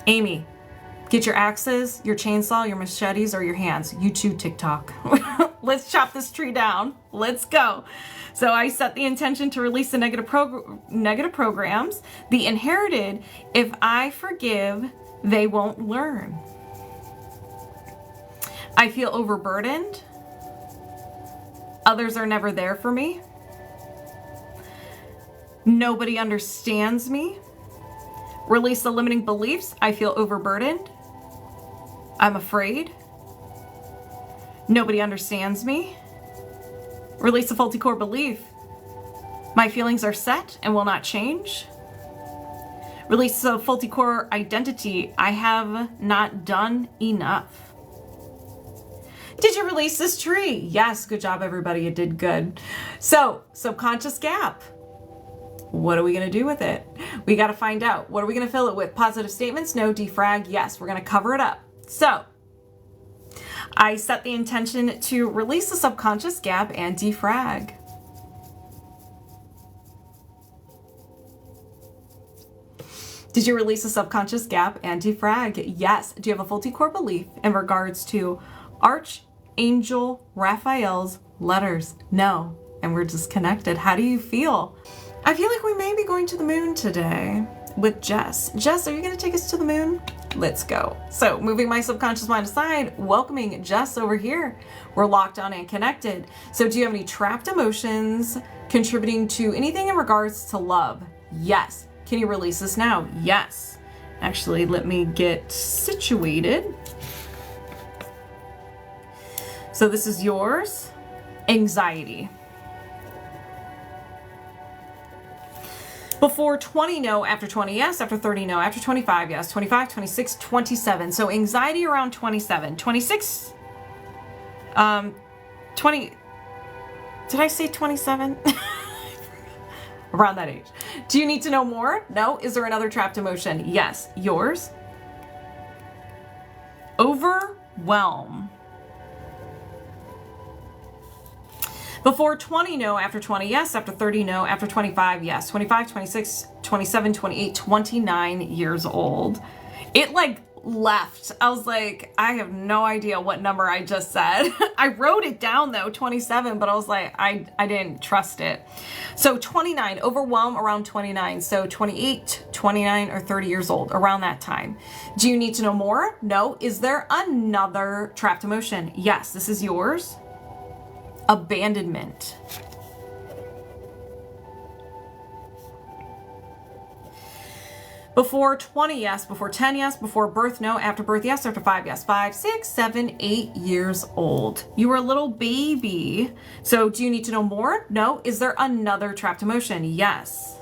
Amy, get your axes, your chainsaw, your machetes, or your hands. You too, TikTok. Let's chop this tree down. Let's go. So I set the intention to release the negative programs. The inherited, if I forgive, they won't learn. I feel overburdened. Others are never there for me. Nobody understands me. Release the limiting beliefs. I feel overburdened. I'm afraid. Nobody understands me. Release the faulty core belief. My feelings are set and will not change. Release the faulty core identity. I have not done enough. Did you release this tree? Yes, good job, everybody. You did good. So, subconscious gap. What are we going to do with it? We got to find out. What are we going to fill it with? Positive statements? No. Defrag? Yes. We're going to cover it up. So, I set the intention to release the subconscious gap and defrag. Did you release the subconscious gap and defrag? Yes. Do you have a faulty core belief in regards to Archangel Raphael's letters? No. And we're disconnected. How do you feel? I feel like we may be going to the moon today with Jess. Jess, are you going to take us to the moon? Let's go. So moving my subconscious mind aside, welcoming Jess over here. We're locked on and connected. So do you have any trapped emotions contributing to anything in regards to love? Yes. Can you release this now? Yes. Actually, let me get situated. So this is yours. Anxiety. Before 20, no. After 20, yes. After 30, no. After 25, yes. 25, 26, 27. So anxiety around 27. 26, 20. Did I say 27? Around that age. Do you need to know more? No. Is there another trapped emotion? Yes. Yours. Overwhelm. Before 20, no. After 20, yes. After 30, no. After 25, yes. 25, 26, 27, 28, 29 years old. It like left. I was like, I have no idea what number I just said. I wrote it down though, 27, but I was like, I didn't trust it. So 29, overwhelm around 29. So 28, 29, or 30 years old, around that time. Do you need to know more? No. Is there another trapped emotion? Yes. This is yours. Abandonment. Before 20, yes. Before 10, yes. Before birth, no. After birth, yes. After 5, yes. 5, 6, 7, 8 years old. You were a little baby. So do you need to know more? No. Is there another trapped emotion? Yes.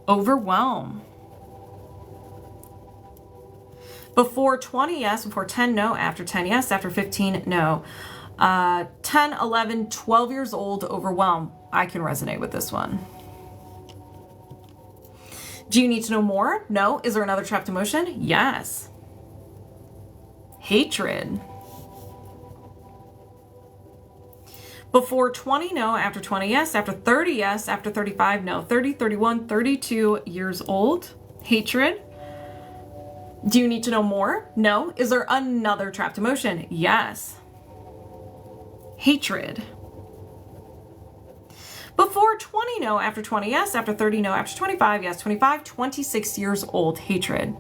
Overwhelm. Before 20, yes. Before 10, no. After 10, yes. After 15, no. 10, 11, 12 years old, overwhelm. I can resonate with this one. Do you need to know more? No. Is there another trapped emotion? Yes. Hatred. Before 20, no. After 20, yes. After 30, yes. After 35, no. 30, 31, 32 years old. Hatred. Do you need to know more? No. Is there another trapped emotion? Yes. Hatred. Before 20, no. After 20, yes. After 30, no. After 25, yes. 25, 26 years old. Hatred.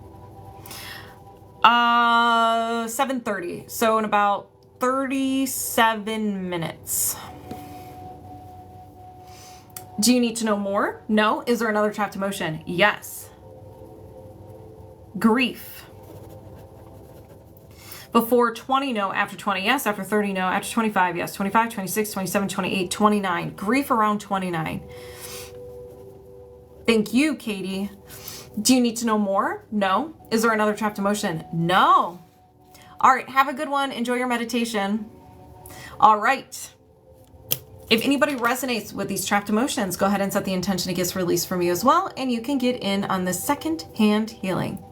7:30. So in about 37 minutes. Do you need to know more? No. Is there another trapped emotion? Yes. Grief. Before 20, no. After 20, yes. After 30, no. After 25, yes. 25, 26, 27, 28, 29. Grief around 29. Thank you, Katie. Do you need to know more? No. Is there another trapped emotion? No. All right. Have a good one. Enjoy your meditation. All right. If anybody resonates with these trapped emotions, go ahead and set the intention it gets released from you as well. And you can get in on the second-hand healing.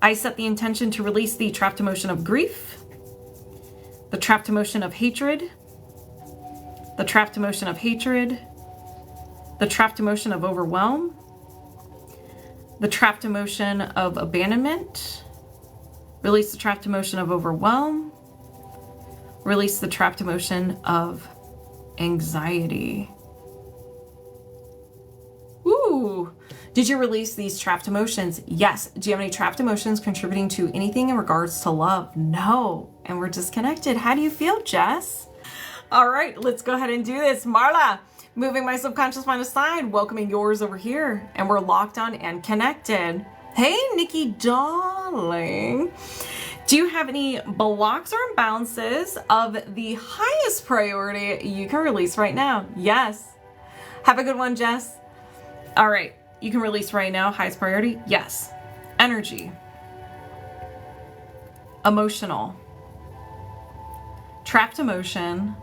I set the intention to release the trapped emotion of grief, the trapped emotion of hatred, the trapped emotion of hatred, the trapped emotion of overwhelm, the trapped emotion of abandonment, release the trapped emotion of overwhelm, release the trapped emotion of anxiety. Ooh. Did you release these trapped emotions? Yes. Do you have any trapped emotions contributing to anything in regards to love? No. And we're disconnected. How do you feel, Jess? All right, let's go ahead and do this. Marla, moving my subconscious mind aside, welcoming yours over here. And we're locked on and connected. Hey, Nikki, darling. Do you have any blocks or imbalances of the highest priority you can release right now? Yes. Have a good one, Jess. All right. You can release right now. Highest priority? Yes. Energy. Emotional. Trapped emotion.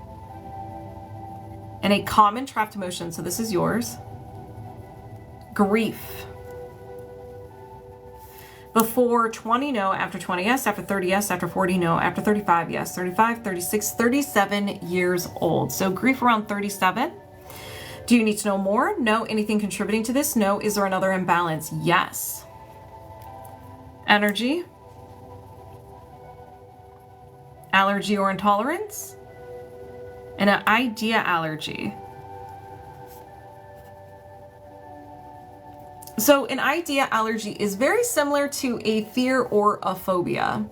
And a common trapped emotion. So this is yours. Grief. Before 20, no. After 20, yes. After 30, yes. After 40, no. After 35, yes. 35, 36, 37 years old. So grief around 37. Do you need to know more? No. Anything contributing to this? No. Is there another imbalance? Yes. Energy. Allergy or intolerance. And an idea allergy. So an idea allergy is very similar to a fear or a phobia.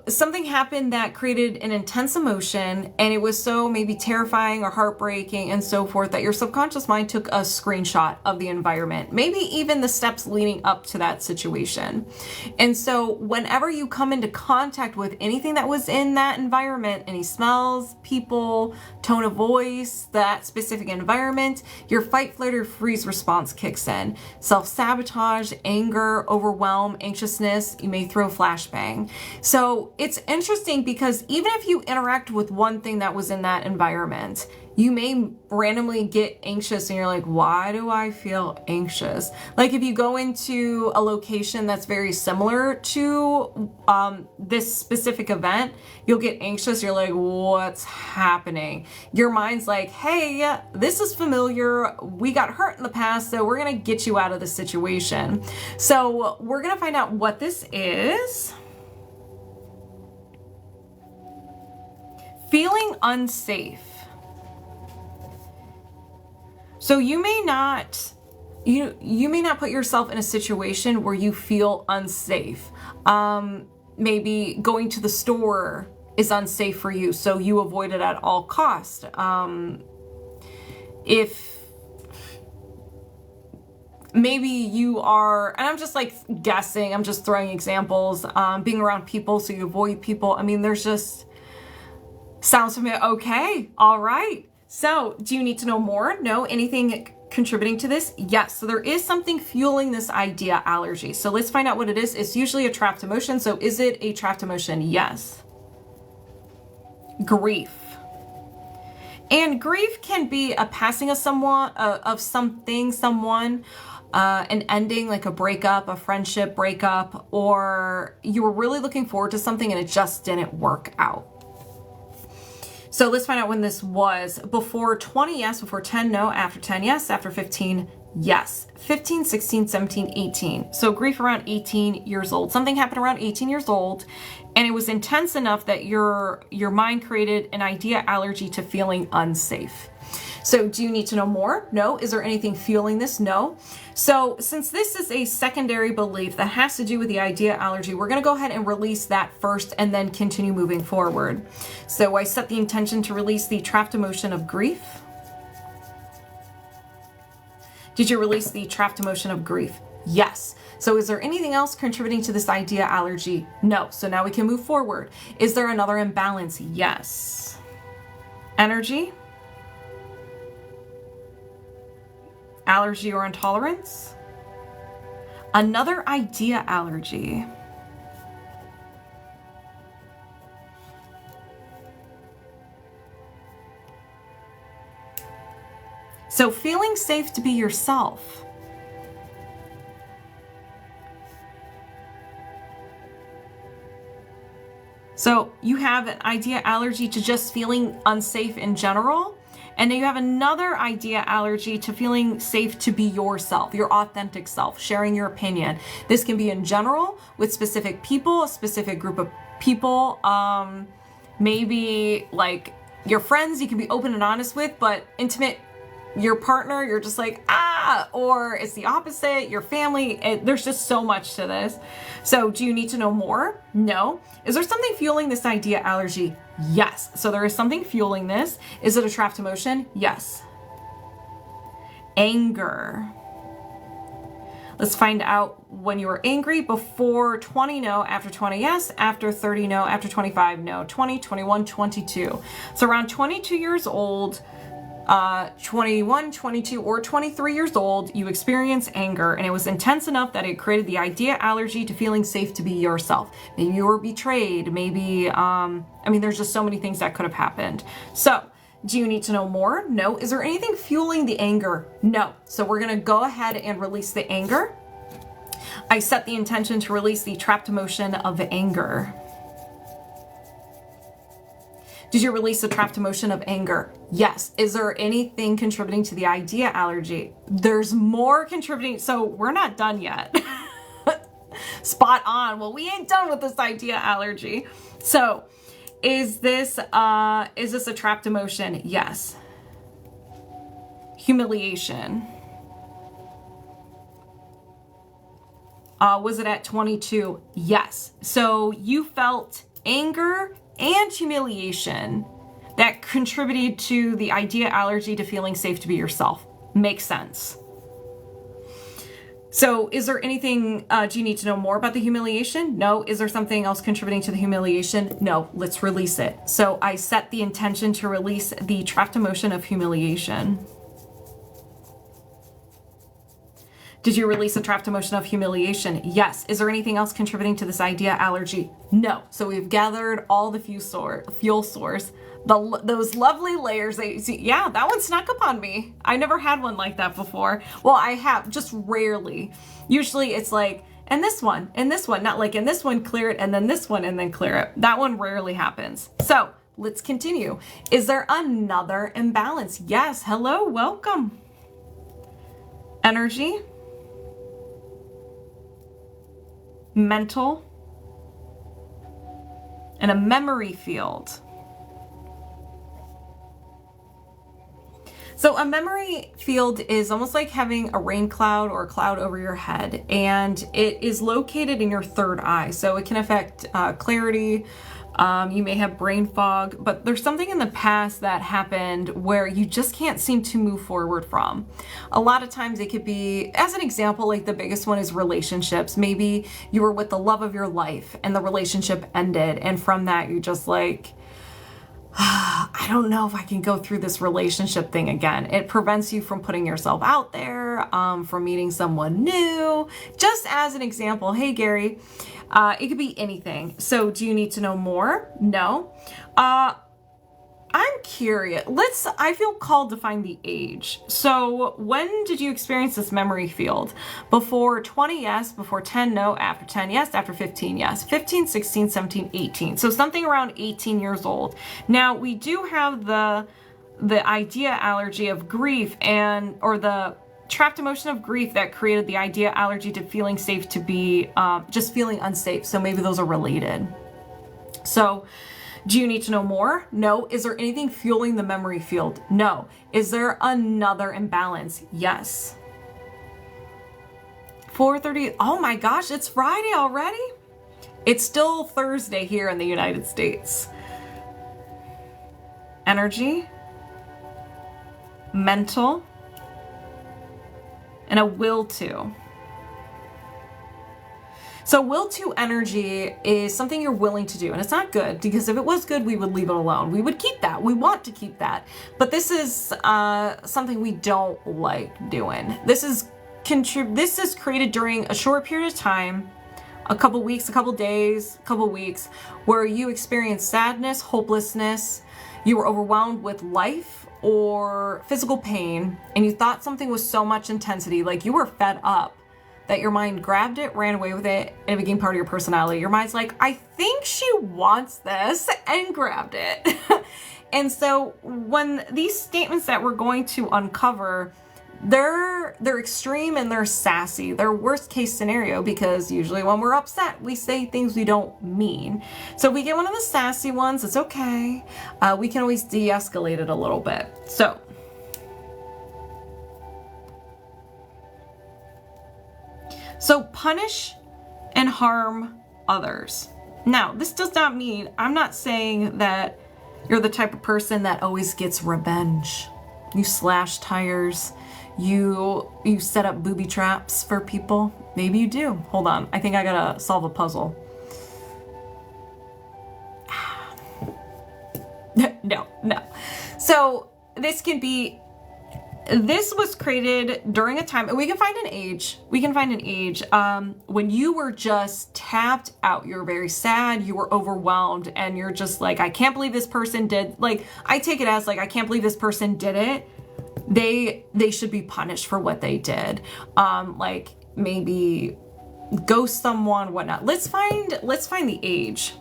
Something happened that created an intense emotion, and it was so maybe terrifying or heartbreaking and so forth that your subconscious mind took a screenshot of the environment, maybe even the steps leading up to that situation. And so whenever you come into contact with anything that was in that environment, any smells, people, tone of voice, that specific environment, your fight, flight, or freeze response kicks in. Self-sabotage, anger, overwhelm, anxiousness, you may throw flashbang. So it's interesting because even if you interact with one thing that was in that environment, you may randomly get anxious and you're like, why do I feel anxious? Like if you go into a location that's very similar to this specific event, you'll get anxious. You're like, what's happening? Your mind's like, hey, this is familiar. We got hurt in the past, so we're going to get you out of the situation. So we're going to find out what this is. Feeling unsafe. So you may not put yourself in a situation where you feel unsafe. Maybe going to the store is unsafe for you, so you avoid it at all cost. If maybe you are, and I'm just like guessing, I'm just throwing examples, being around people, so you avoid people. I mean, there's just, sounds familiar. Okay, all right. So do you need to know more? No. Anything contributing to this? Yes. So there is something fueling this idea allergy. So let's find out what it is. It's usually a trapped emotion. So is it a trapped emotion? Yes. Grief. And grief can be a passing of someone, someone, an ending, like a breakup, a friendship breakup, or you were really looking forward to something and it just didn't work out. So let's find out when this was. Before 20, yes. Before 10, no. After 10, yes. After 15, yes. 15, 16, 17, 18. So grief around 18 years old. Something happened around 18 years old, and it was intense enough that your mind created an idea allergy to feeling unsafe. So do you need to know more? No. Is there anything fueling this? No. So since this is a secondary belief that has to do with the idea allergy, we're going to go ahead and release that first and then continue moving forward. So I set the intention to release the trapped emotion of grief. Did you release the trapped emotion of grief? Yes. So is there anything else contributing to this idea allergy? No. So now we can move forward. Is there another imbalance? Yes. Energy? Allergy or intolerance? Another idea allergy. So feeling safe to be yourself. So you have an idea allergy to just feeling unsafe in general. And then you have another idea allergy to feeling safe to be yourself, your authentic self, sharing your opinion. This can be in general with specific people, a specific group of people, maybe like your friends you can be open and honest with, but intimate, your partner, you're just like, or it's the opposite, your family. There's just so much to this. So do you need to know more? No. Is there something fueling this idea allergy? Yes. So there is something fueling this. Is it a trapped emotion? Yes. Anger. Let's find out when you were angry. Before 20, no. After 20, yes. After 30, no. After 25, no. 20, 21, 22. So around 22 years old, 21, 22, or 23 years old, you experience anger, and it was intense enough that it created the idea allergy to feeling safe to be yourself. Maybe you were betrayed. Maybe, there's just so many things that could have happened. So do you need to know more? No. Is there anything fueling the anger? No. So we're going to go ahead and release the anger. I set the intention to release the trapped emotion of anger. Did you release the trapped emotion of anger? Yes. Is there anything contributing to the idea allergy? There's more contributing. So we're not done yet. Spot on. Well, we ain't done with this idea allergy. So is this a trapped emotion? Yes. Humiliation. Was it at 22? Yes. So you felt anger and humiliation that contributed to the idea allergy to feeling safe to be yourself. Makes sense. So is there anything, do you need to know more about the humiliation? No. Is there something else contributing to the humiliation? No. Let's release it. So I set the intention to release the trapped emotion of humiliation. Did you release a trapped emotion of humiliation? Yes. Is there anything else contributing to this idea allergy? No. So we've gathered all the fuel source, those lovely layers that you see. Yeah, that one snuck up on me. I never had one like that before. Well, I have, just rarely. Usually it's like, and this one, not like in this one, clear it, and then this one, and then clear it. That one rarely happens. So let's continue. Is there another imbalance? Yes. Hello, welcome. Energy. Mental, and a memory field. So a memory field is almost like having a rain cloud or a cloud over your head, and it is located in your third eye. So it can affect clarity. You may have brain fog, but there's something in the past that happened where you just can't seem to move forward from. A lot of times it could be, as an example, like the biggest one is relationships. Maybe you were with the love of your life and the relationship ended. And from that, you just like, I don't know if I can go through this relationship thing again. It prevents you from putting yourself out there, from meeting someone new. Just as an example, hey, Gary, it could be anything. So do you need to know more? No. I'm curious. I feel called to find the age. So when did you experience this memory field? Before 20, yes. Before 10, no. After 10, yes. After 15, yes. 15, 16, 17, 18. So something around 18 years old. Now we do have the idea allergy of grief or the trapped emotion of grief that created the idea allergy to feeling safe to be just feeling unsafe. So maybe those are related. So do you need to know more? No. Is there anything fueling the memory field? No. Is there another imbalance? Yes. 4:30. Oh my gosh, it's Friday already? It's still Thursday here in the United States. Energy, mental, and a will to. So will to energy is something you're willing to do, and it's not good, because if it was good, we would leave it alone. We would keep that. We want to keep that. But this is something we don't like doing. This is created during a short period of time, a couple weeks, a couple days, a couple weeks, where you experience sadness, hopelessness, you were overwhelmed with life or physical pain, and you thought something was so much intensity, like you were fed up, that your mind grabbed it, ran away with it, and it became part of your personality. Your mind's like, I think she wants this, and grabbed it. And so when these statements that we're going to uncover, they're extreme and they're sassy. They're worst case scenario, because usually when we're upset, we say things we don't mean. So if we get one of the sassy ones, it's okay. We can always de-escalate it a little bit. So punish and harm others. Now, this does not mean, I'm not saying that you're the type of person that always gets revenge. You slash tires, you set up booby traps for people. Maybe you do. Hold on, I think I gotta solve a puzzle. No. So this was created during a time, and we can find an age, when you were just tapped out. You were very sad, you were overwhelmed, and you're just like, I can't believe this person did, like, I take it as like, I can't believe this person did it. They should be punished for what they did. Like maybe ghost someone, whatnot. Let's find the age.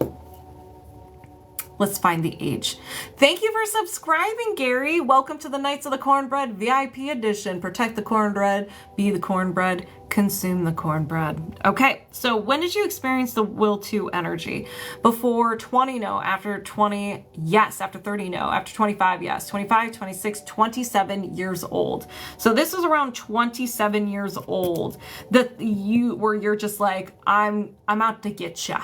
Let's find the age. Thank you for subscribing, Gary. Welcome to the Knights of the Cornbread VIP edition. Protect the cornbread, be the cornbread, consume the cornbread. Okay, so when did you experience the will to energy? Before 20, no. After 20, yes. After 30, no. After 25, yes. 25, 26, 27 years old. So this was around 27 years old that you're just like, I'm out to get ya.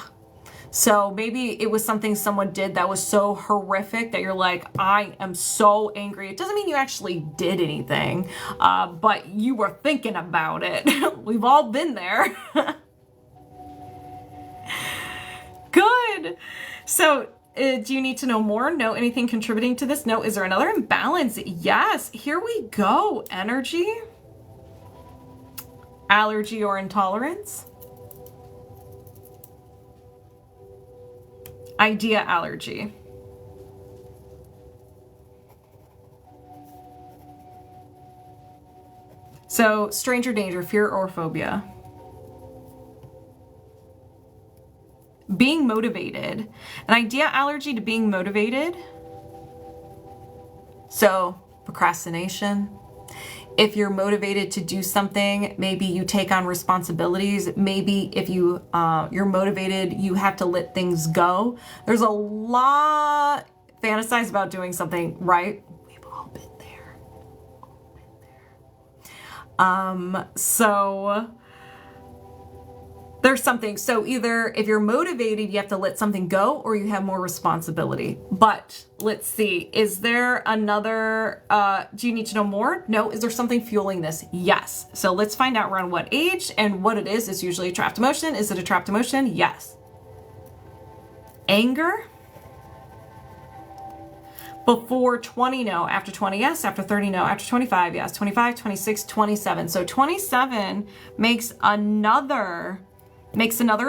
So maybe it was something someone did that was so horrific that you're like, I am so angry. It doesn't mean you actually did anything, but you were thinking about it. We've all been there. Good. So do you need to know more? No. Anything contributing to this? No. Is there another imbalance? Yes. Here we go. Energy, allergy or intolerance. Idea allergy. So stranger danger, fear or phobia. Being motivated. An idea allergy to being motivated. So procrastination. If you're motivated to do something, maybe you take on responsibilities. Maybe if you're motivated, you have to let things go. There's a lot fantasize about doing something, right? We've all been there. So there's something. So either if you're motivated, you have to let something go, or you have more responsibility. But let's see, is there another, do you need to know more? No. Is there something fueling this? Yes. So let's find out around what age and what it is. It's usually a trapped emotion. Is it a trapped emotion? Yes. Anger. Before 20, no. After 20, yes. After 30, no. After 25, yes. 25, 26, 27. So 27 makes another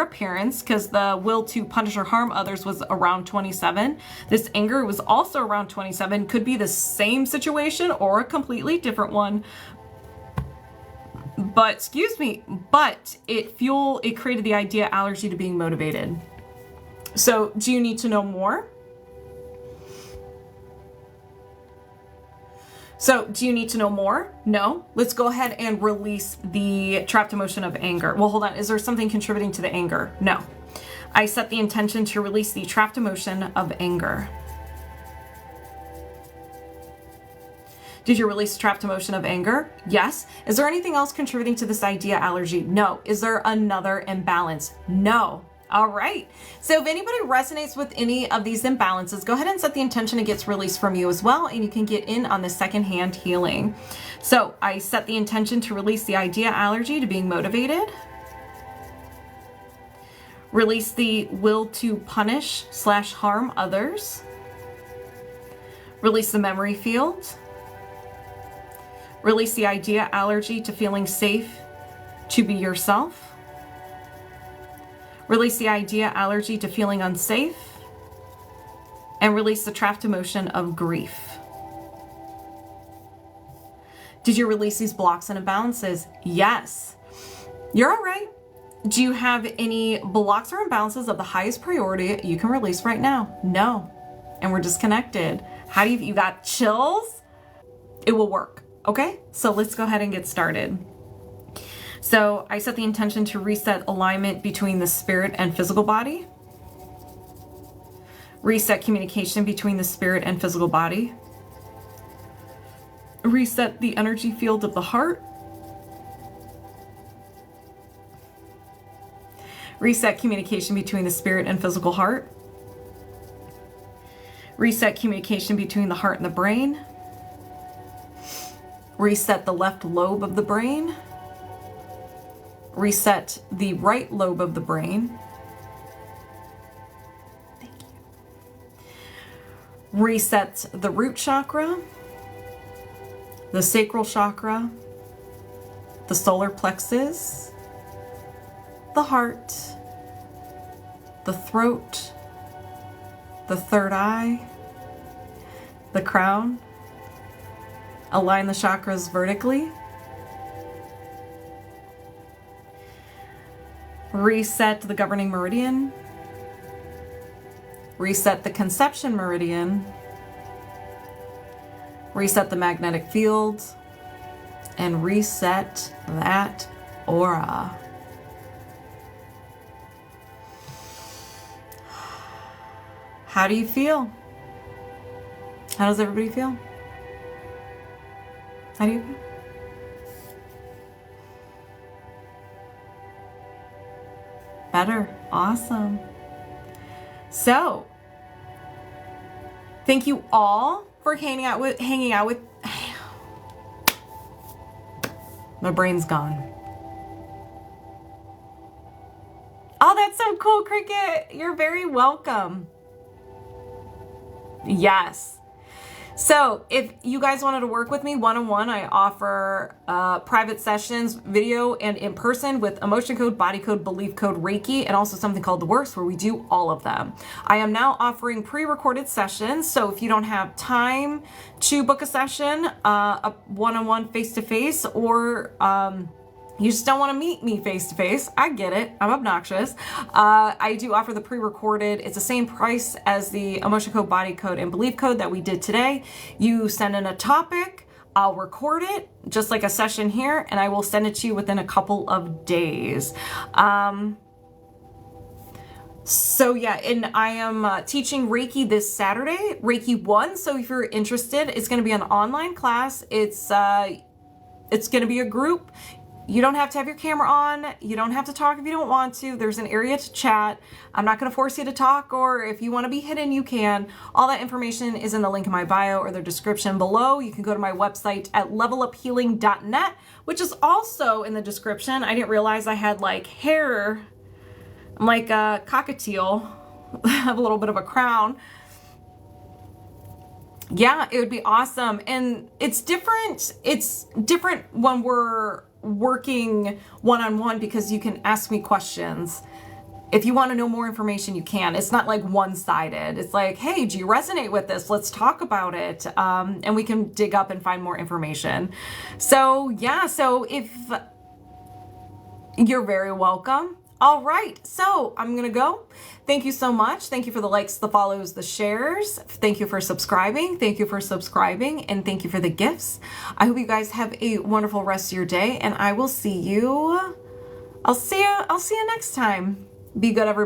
appearance because the will to punish or harm others was around 27. This anger was also around 27. Could be the same situation or a completely different one. But, it created the idea allergy to being motivated. So, do you need to know more? So, do you need to know more? No. Let's go ahead and release the trapped emotion of anger. Well, hold on. Is there something contributing to the anger? No. I set the intention to release the trapped emotion of anger. Did you release the trapped emotion of anger? Yes. Is there anything else contributing to this idea allergy? No. Is there another imbalance? No. All right. So if anybody resonates with any of these imbalances, go ahead and set the intention it gets released from you as well, and you can get in on the secondhand healing. So I set the intention to release the idea allergy to being motivated. Release the will to punish / harm others. Release the memory field. Release the idea allergy to feeling safe to be yourself. Release the idea allergy to feeling unsafe, and release the trapped emotion of grief. Did you release these blocks and imbalances? Yes. You're all right. Do you have any blocks or imbalances of the highest priority you can release right now? No. And we're disconnected. How do you got chills? It will work. Okay. So let's go ahead and get started. So I set the intention to reset alignment between the spirit and physical body. Reset communication between the spirit and physical body. Reset the energy field of the heart. Reset communication between the spirit and physical heart. Reset communication between the heart and the brain. Reset the left lobe of the brain. Reset the right lobe of the brain. Thank you. Reset the root chakra, the sacral chakra, the solar plexus, the heart, the throat, the third eye, the crown. Align the chakras vertically. Reset the governing meridian. reset the conception meridian, reset the magnetic field, and reset that aura. How do you feel? How does everybody feel? How do you feel? Better. Awesome. So, thank you all for hanging out with my brain's gone. Oh, that's so cool, Cricket. You're very welcome. Yes. So if you guys wanted to work with me one-on-one, I offer private sessions, video and in person with emotion code, body code, belief code, Reiki, and also something called The Works where we do all of them. I am now offering pre-recorded sessions. So if you don't have time to book a session, a one-on-one face-to-face, or you just don't want to meet me face-to-face, I get it. I'm obnoxious. I do offer the pre-recorded. It's the same price as the emotion code, body code, and belief code that we did today. You send in a topic, I'll record it, just like a session here, and I will send it to you within a couple of days. So yeah, and I am teaching Reiki this Saturday, Reiki 1. So if you're interested, it's going to be an online class. It's going to be a group. You don't have to have your camera on. You don't have to talk if you don't want to. There's an area to chat. I'm not going to force you to talk, or if you want to be hidden, you can. All that information is in the link in my bio or the description below. You can go to my website at leveluphealing.net, which is also in the description. I didn't realize I had like hair. I'm like a cockatiel. I have a little bit of a crown. Yeah, it would be awesome. And it's different. It's different when we're working one-on-one because you can ask me questions. If you want to know more information, you can. It's not like one-sided. It's like, hey, do you resonate with this? Let's talk about it. And we can dig up and find more information. So yeah, so if you're very welcome. All right, so I'm gonna go. Thank you so much. Thank you for the likes, the follows, the shares. Thank you for subscribing. Thank you for subscribing, and thank you for the gifts. I hope you guys have a wonderful rest of your day, and I will see you. I'll see you next time. Be good, everybody.